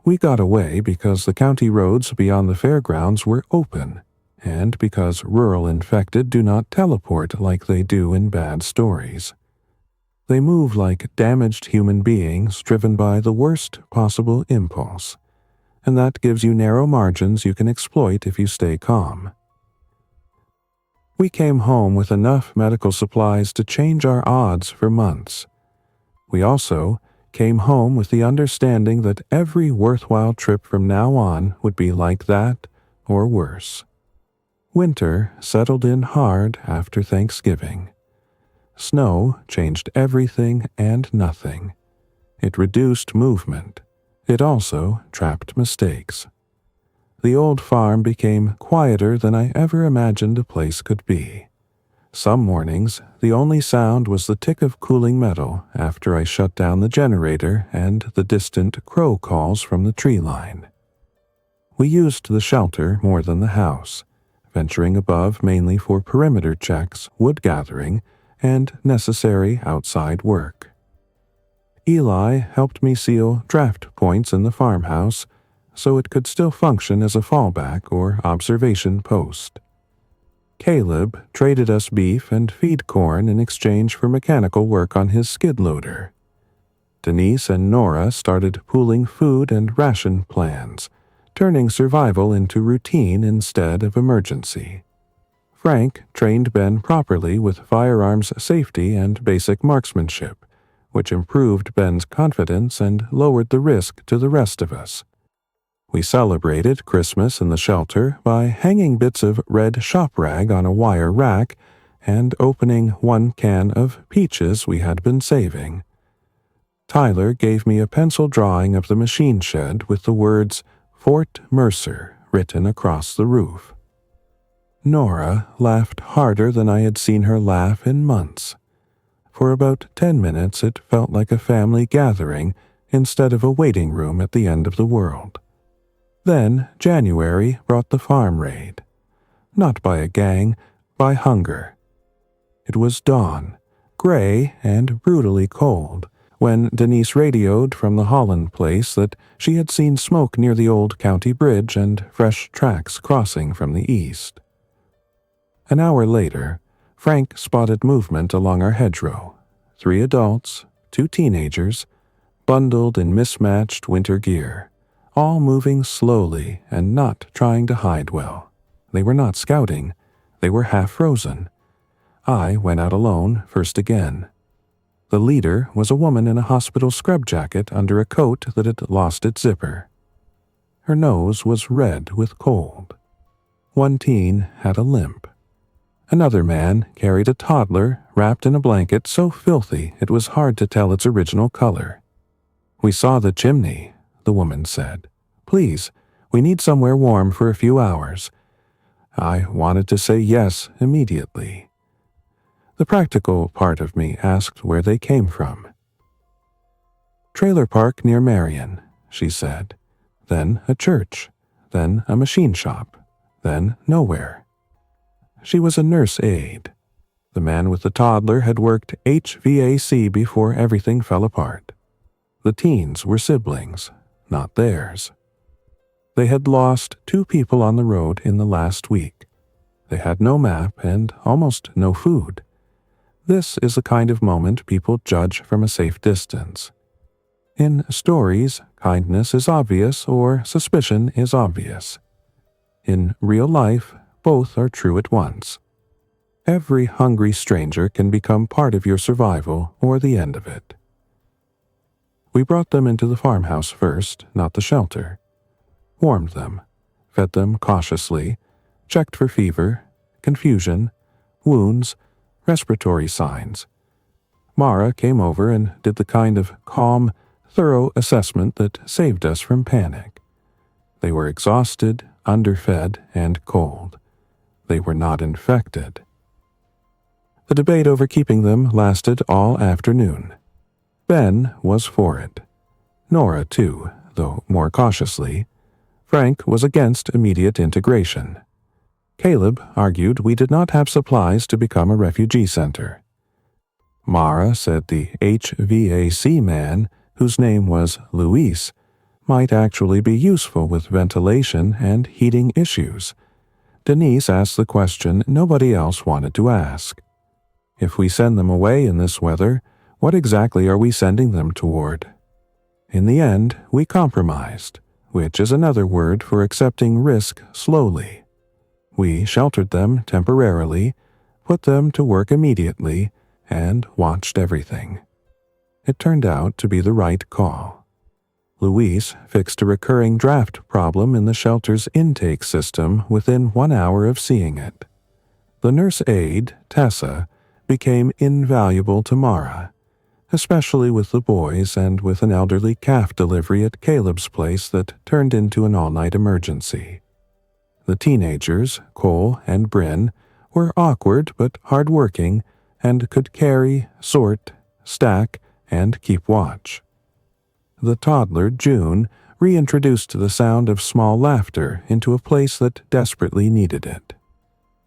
We got away because the county roads beyond the fairgrounds were open, and because rural infected do not teleport like they do in bad stories. They move like damaged human beings driven by the worst possible impulse, and that gives you narrow margins you can exploit if you stay calm. We came home with enough medical supplies to change our odds for months. We also came home with the understanding that every worthwhile trip from now on would be like that or worse. Winter settled in hard after Thanksgiving. Snow changed everything and nothing. It reduced movement. It also trapped mistakes. The old farm became quieter than I ever imagined a place could be. Some mornings, the only sound was the tick of cooling metal after I shut down the generator and the distant crow calls from the tree line. We used the shelter more than the house, venturing above mainly for perimeter checks, wood gathering, and necessary outside work. Eli helped me seal draft points in the farmhouse so it could still function as a fallback or observation post. Caleb traded us beef and feed corn in exchange for mechanical work on his skid loader. Denise and Nora started pooling food and ration plans, turning survival into routine instead of emergency. Frank trained Ben properly with firearms safety and basic marksmanship, which improved Ben's confidence and lowered the risk to the rest of us. We celebrated Christmas in the shelter by hanging bits of red shop rag on a wire rack and opening one can of peaches we had been saving. Tyler gave me a pencil drawing of the machine shed with the words Fort Mercer written across the roof. Nora laughed harder than I had seen her laugh in months. For about 10 minutes it felt like a family gathering instead of a waiting room at the end of the world. Then January brought the farm raid. Not by a gang, by hunger. It was dawn, gray and brutally cold, when Denise radioed from the Holland place that she had seen smoke near the old county bridge and fresh tracks crossing from the east. An hour later, Frank spotted movement along our hedgerow. 3 adults, 2 teenagers, bundled in mismatched winter gear, all moving slowly and not trying to hide well. They were not scouting. They were half frozen. I went out alone, first again. The leader was a woman in a hospital scrub jacket under a coat that had lost its zipper. Her nose was red with cold. One teen had a limp. Another man carried a toddler wrapped in a blanket so filthy it was hard to tell its original color. "We saw the chimney," the woman said. "Please, we need somewhere warm for a few hours." I wanted to say yes immediately. The practical part of me asked where they came from. "Trailer park near Marion," she said. Then a church. Then a machine shop. Then nowhere. She was a nurse aide. The man with the toddler had worked HVAC before everything fell apart. The teens were siblings, not theirs. They had lost 2 people on the road in the last week. They had no map and almost no food. This is the kind of moment people judge from a safe distance. In stories, kindness is obvious or suspicion is obvious. In real life, both are true at once. Every hungry stranger can become part of your survival or the end of it. We brought them into the farmhouse first, not the shelter. Warmed them, fed them cautiously, checked for fever, confusion, wounds, respiratory signs. Mara came over and did the kind of calm, thorough assessment that saved us from panic. They were exhausted, underfed, and cold. They were not infected. The debate over keeping them lasted all afternoon. Ben was for it. Nora, too, though more cautiously. Frank was against immediate integration. Caleb argued we did not have supplies to become a refugee center. Mara said the HVAC man, whose name was Luis, might actually be useful with ventilation and heating issues. Denise asked the question nobody else wanted to ask. If we send them away in this weather, what exactly are we sending them toward? In the end, we compromised, which is another word for accepting risk slowly. We sheltered them temporarily, put them to work immediately, and watched everything. It turned out to be the right call. Luis fixed a recurring draft problem in the shelter's intake system within 1 hour of seeing it. The nurse aide, Tessa, became invaluable to Mara, especially with the boys and with an elderly calf delivery at Caleb's place that turned into an all-night emergency. The teenagers, Cole and Bryn, were awkward but hard-working and could carry, sort, stack, and keep watch. The toddler, June, reintroduced the sound of small laughter into a place that desperately needed it.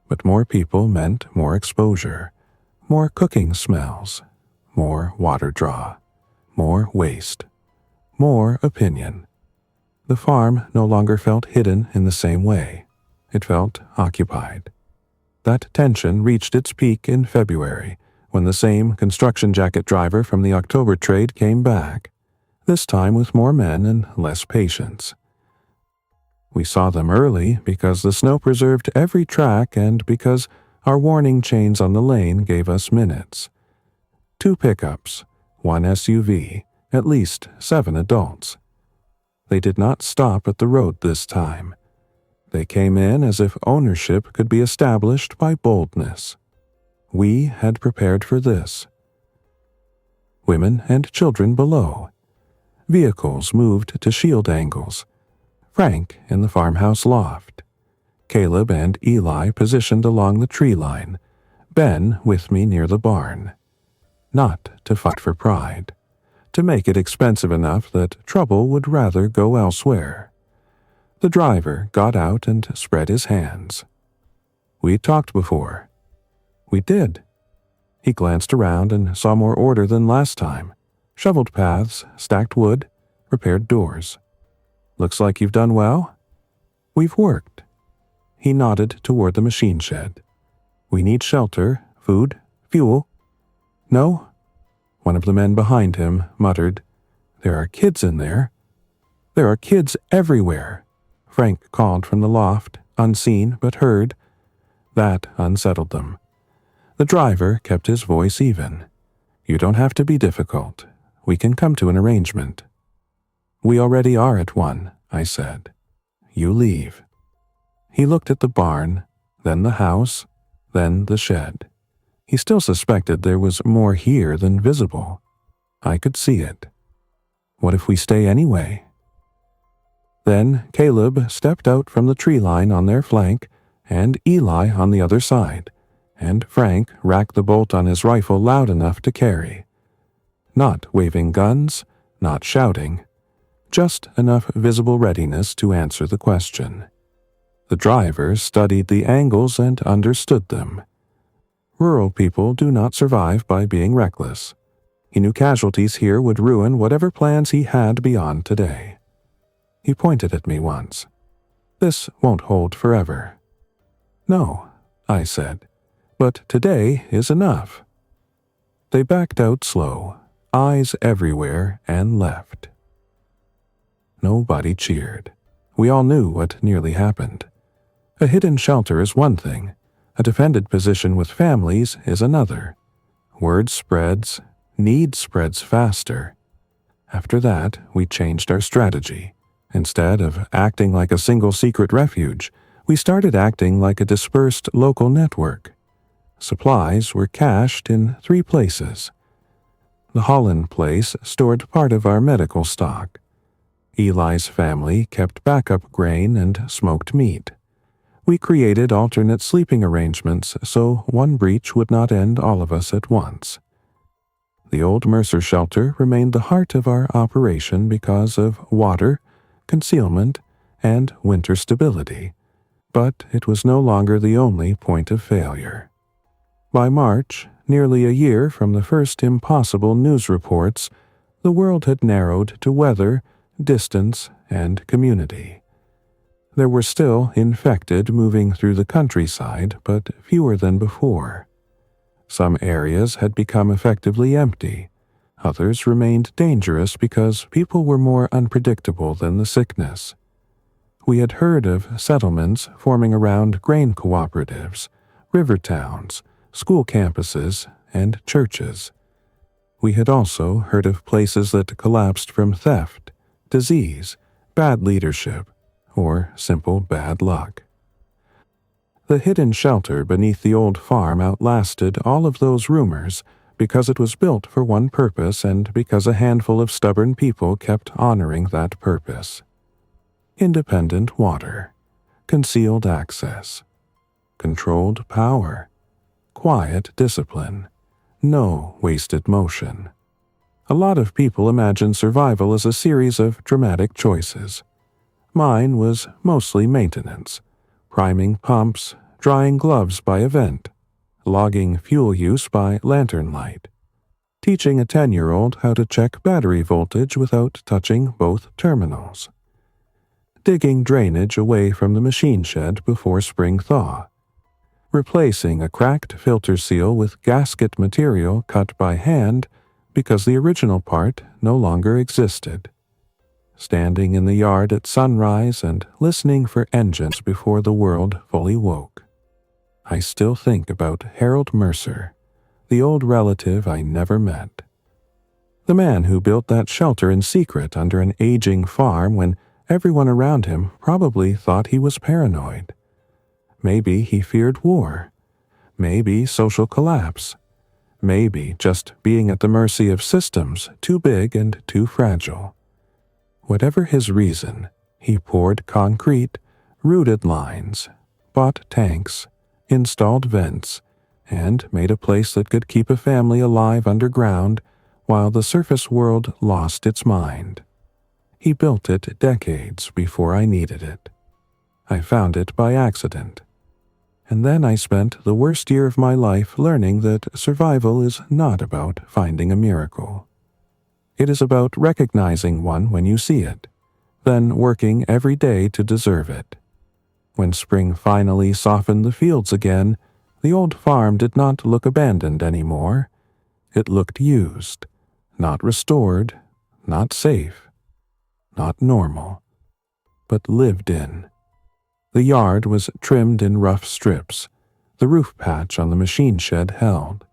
But more people meant more exposure, more cooking smells, more water draw, more waste, more opinion. The farm no longer felt hidden in the same way. It felt occupied. That tension reached its peak in February, when the same construction jacket driver from the October trade came back, this time with more men and less patience. We saw them early because the snow preserved every track and because our warning chains on the lane gave us minutes. 2 pickups, 1 SUV, at least 7 adults. They did not stop at the road this time. They came in as if ownership could be established by boldness. We had prepared for this. Women and children below. Vehicles moved to shield angles. Frank in the farmhouse loft. Caleb and Eli positioned along the tree line. Ben with me near the barn. Not to fight for pride. To make it expensive enough that trouble would rather go elsewhere. The driver got out and spread his hands. We talked before. We did. He glanced around and saw more order than last time. Shoveled paths, stacked wood, repaired doors. Looks like you've done well? We've worked. He nodded toward the machine shed. We need shelter, food, fuel. No? One of the men behind him muttered, There are kids in there. There are kids everywhere. Frank called from the loft, unseen but heard. That unsettled them. The driver kept his voice even. You don't have to be difficult. We can come to an arrangement. We already are at one, I said. You leave. He looked at the barn, then the house, then the shed. He still suspected there was more here than visible. I could see it. What if we stay anyway? Then Caleb stepped out from the tree line on their flank, and Eli on the other side, and Frank racked the bolt on his rifle loud enough to carry. Not waving guns, not shouting, just enough visible readiness to answer the question. The driver studied the angles and understood them. Rural people do not survive by being reckless. He knew casualties here would ruin whatever plans he had beyond today. He pointed at me once. This won't hold forever. No, I said, but today is enough. They backed out slow, eyes everywhere, and left. Nobody cheered. We all knew what nearly happened. A hidden shelter is one thing. A defended position with families is another. Word spreads, need spreads faster. After that, we changed our strategy. Instead of acting like a single secret refuge, we started acting like a dispersed local network. Supplies were cached in 3 places. The Holland place stored part of our medical stock. Eli's family kept backup grain and smoked meat. We created alternate sleeping arrangements so one breach would not end all of us at once. The old Mercer shelter remained the heart of our operation because of water, concealment, and winter stability, but it was no longer the only point of failure. By March, nearly a year from the first impossible news reports, the world had narrowed to weather, distance, and community. There were still infected moving through the countryside, but fewer than before. Some areas had become effectively empty. Others remained dangerous because people were more unpredictable than the sickness. We had heard of settlements forming around grain cooperatives, river towns, school campuses, and churches. We had also heard of places that collapsed from theft, disease, bad leadership, or simple bad luck. The hidden shelter beneath the old farm outlasted all of those rumors because it was built for one purpose and because a handful of stubborn people kept honoring that purpose. Independent water, concealed access, controlled power, quiet discipline, no wasted motion. A lot of people imagine survival as a series of dramatic choices. Mine was mostly maintenance, priming pumps, drying gloves by event, logging fuel use by lantern light, teaching a 10-year-old how to check battery voltage without touching both terminals, digging drainage away from the machine shed before spring thaw, replacing a cracked filter seal with gasket material cut by hand because the original part no longer existed, standing in the yard at sunrise and listening for engines before the world fully woke. I still think about Harold Mercer, the old relative I never met. The man who built that shelter in secret under an aging farm when everyone around him probably thought he was paranoid. Maybe he feared war. Maybe social collapse. Maybe just being at the mercy of systems too big and too fragile. Whatever his reason, he poured concrete, rooted lines, bought tanks, installed vents, and made a place that could keep a family alive underground while the surface world lost its mind. He built it decades before I needed it. I found it by accident. And then I spent the worst year of my life learning that survival is not about finding a miracle. It is about recognizing one when you see it, then working every day to deserve it. When spring finally softened the fields again, the old farm did not look abandoned anymore. It looked used, not restored, not safe, not normal, but lived in. The yard was trimmed in rough strips. The roof patch on the machine shed held.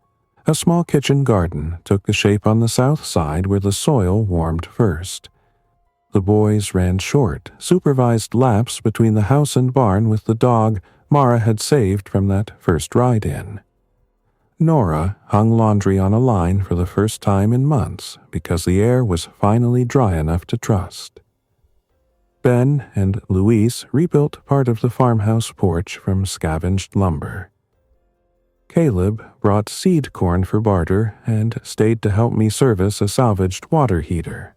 A small kitchen garden took the shape on the south side where the soil warmed first. The boys ran short, supervised laps between the house and barn with the dog Mara had saved from that first ride-in. Nora hung laundry on a line for the first time in months because the air was finally dry enough to trust. Ben and Louise rebuilt part of the farmhouse porch from scavenged lumber. Caleb brought seed corn for barter and stayed to help me service a salvaged water heater.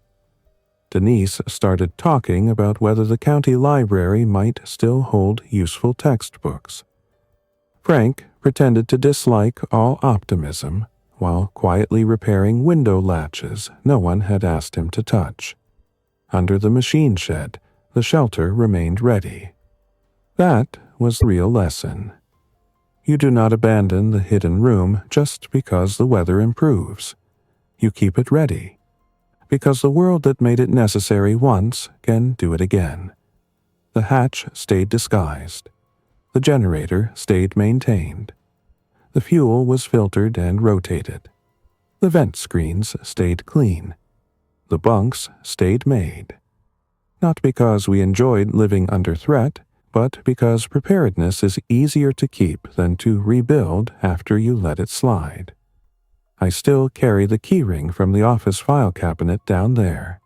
Denise started talking about whether the county library might still hold useful textbooks. Frank pretended to dislike all optimism while quietly repairing window latches no one had asked him to touch. Under the machine shed, the shelter remained ready. That was the real lesson. You do not abandon the hidden room just because the weather improves. You keep it ready, because the world that made it necessary once can do it again. The hatch stayed disguised. The generator stayed maintained. The fuel was filtered and rotated. The vent screens stayed clean. The bunks stayed made. Not because we enjoyed living under threat, but because preparedness is easier to keep than to rebuild after you let it slide. I still carry the keyring from the office file cabinet down there.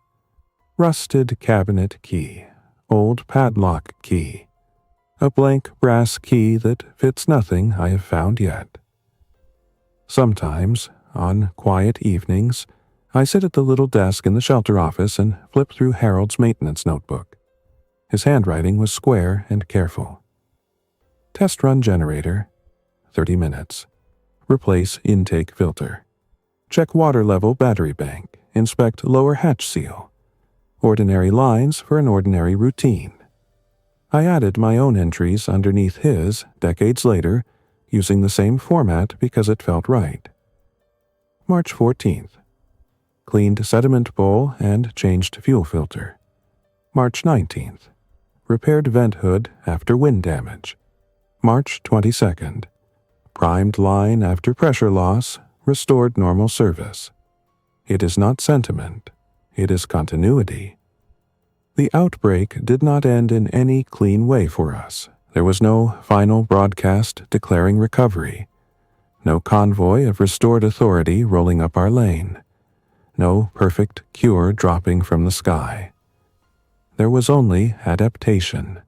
Rusted cabinet key, old padlock key, a blank brass key that fits nothing I have found yet. Sometimes, on quiet evenings, I sit at the little desk in the shelter office and flip through Harold's maintenance notebook. His handwriting was square and careful. Test run generator, 30 minutes. Replace intake filter. Check water level battery bank. Inspect lower hatch seal. Ordinary lines for an ordinary routine. I added my own entries underneath his, decades later, using the same format because it felt right. March 14th. Cleaned sediment bowl and changed fuel filter. March 19th. Repaired vent hood after wind damage. March 22nd. Primed line after pressure loss, restored normal service. It is not sentiment. It is continuity. The outbreak did not end in any clean way for us. There was no final broadcast declaring recovery. No convoy of restored authority rolling up our lane. No perfect cure dropping from the sky. There was only adaptation.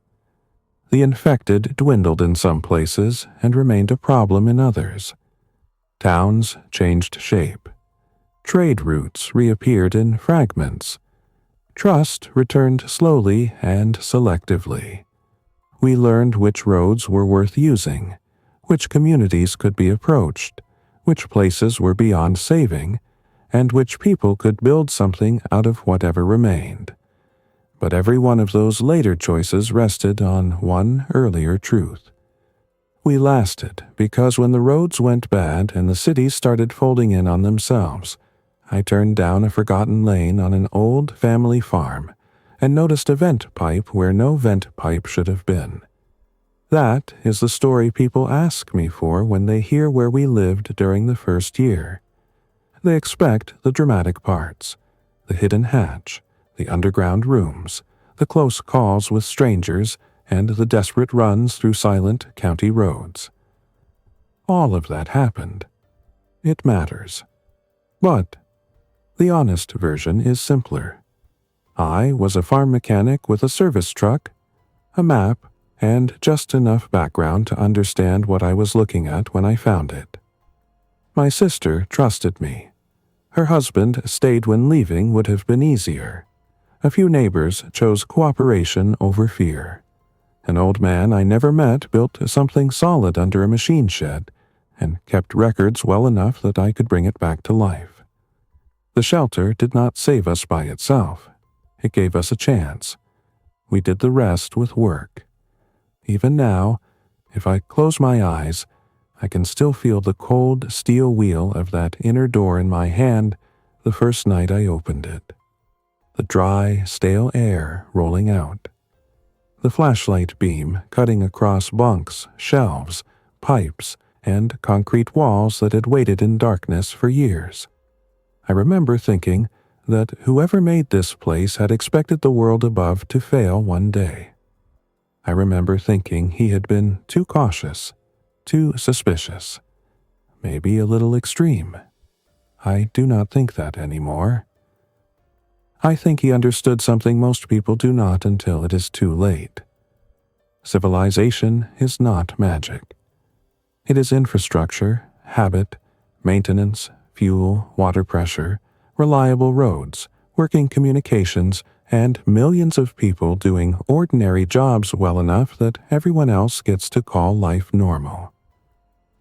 The infected dwindled in some places and remained a problem in others. Towns changed shape. Trade routes reappeared in fragments. Trust returned slowly and selectively. We learned which roads were worth using, which communities could be approached, which places were beyond saving, and which people could build something out of whatever remained. But every one of those later choices rested on one earlier truth. We lasted because when the roads went bad and the cities started folding in on themselves, I turned down a forgotten lane on an old family farm and noticed a vent pipe where no vent pipe should have been. That is the story people ask me for when they hear where we lived during the first year. They expect the dramatic parts, the hidden hatch, the underground rooms, the close calls with strangers, and the desperate runs through silent county roads. All of that happened. It matters. But the honest version is simpler. I was a farm mechanic with a service truck, a map, and just enough background to understand what I was looking at when I found it. My sister trusted me. Her husband stayed when leaving would have been easier. A few neighbors chose cooperation over fear. An old man I never met built something solid under a machine shed and kept records well enough that I could bring it back to life. The shelter did not save us by itself. It gave us a chance. We did the rest with work. Even now, if I close my eyes, I can still feel the cold steel wheel of that inner door in my hand the first night I opened it. The dry, stale air rolling out. The flashlight beam cutting across bunks, shelves, pipes, and concrete walls that had waited in darkness for years. I remember thinking that whoever made this place had expected the world above to fail one day. I remember thinking he had been too cautious, too suspicious, maybe a little extreme. I do not think that anymore. I think he understood something most people do not until it is too late. Civilization is not magic. It is infrastructure, habit, maintenance, fuel, water pressure, reliable roads, working communications, and millions of people doing ordinary jobs well enough that everyone else gets to call life normal.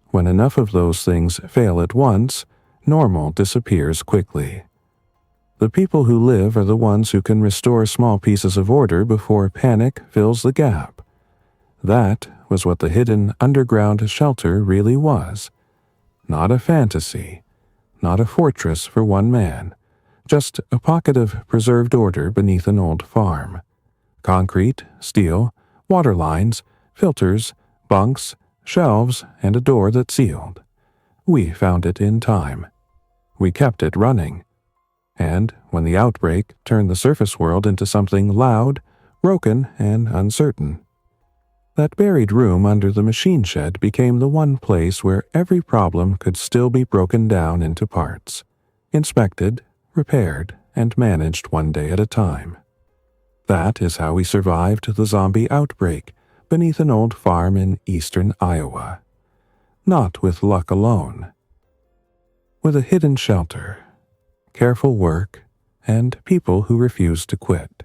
When enough of those things fail at once, normal disappears quickly. The people who live are the ones who can restore small pieces of order before panic fills the gap. That was what the hidden underground shelter really was. Not a fantasy, not a fortress for one man, just a pocket of preserved order beneath an old farm. Concrete, steel, water lines, filters, bunks, shelves, and a door that sealed. We found it in time. We kept it running. And when the outbreak turned the surface world into something loud, broken, and uncertain, that buried room under the machine shed became the one place where every problem could still be broken down into parts, inspected, repaired, and managed one day at a time. That is how we survived the zombie outbreak beneath an old farm in eastern Iowa. Not with luck alone. With a hidden shelter, careful work, and people who refused to quit.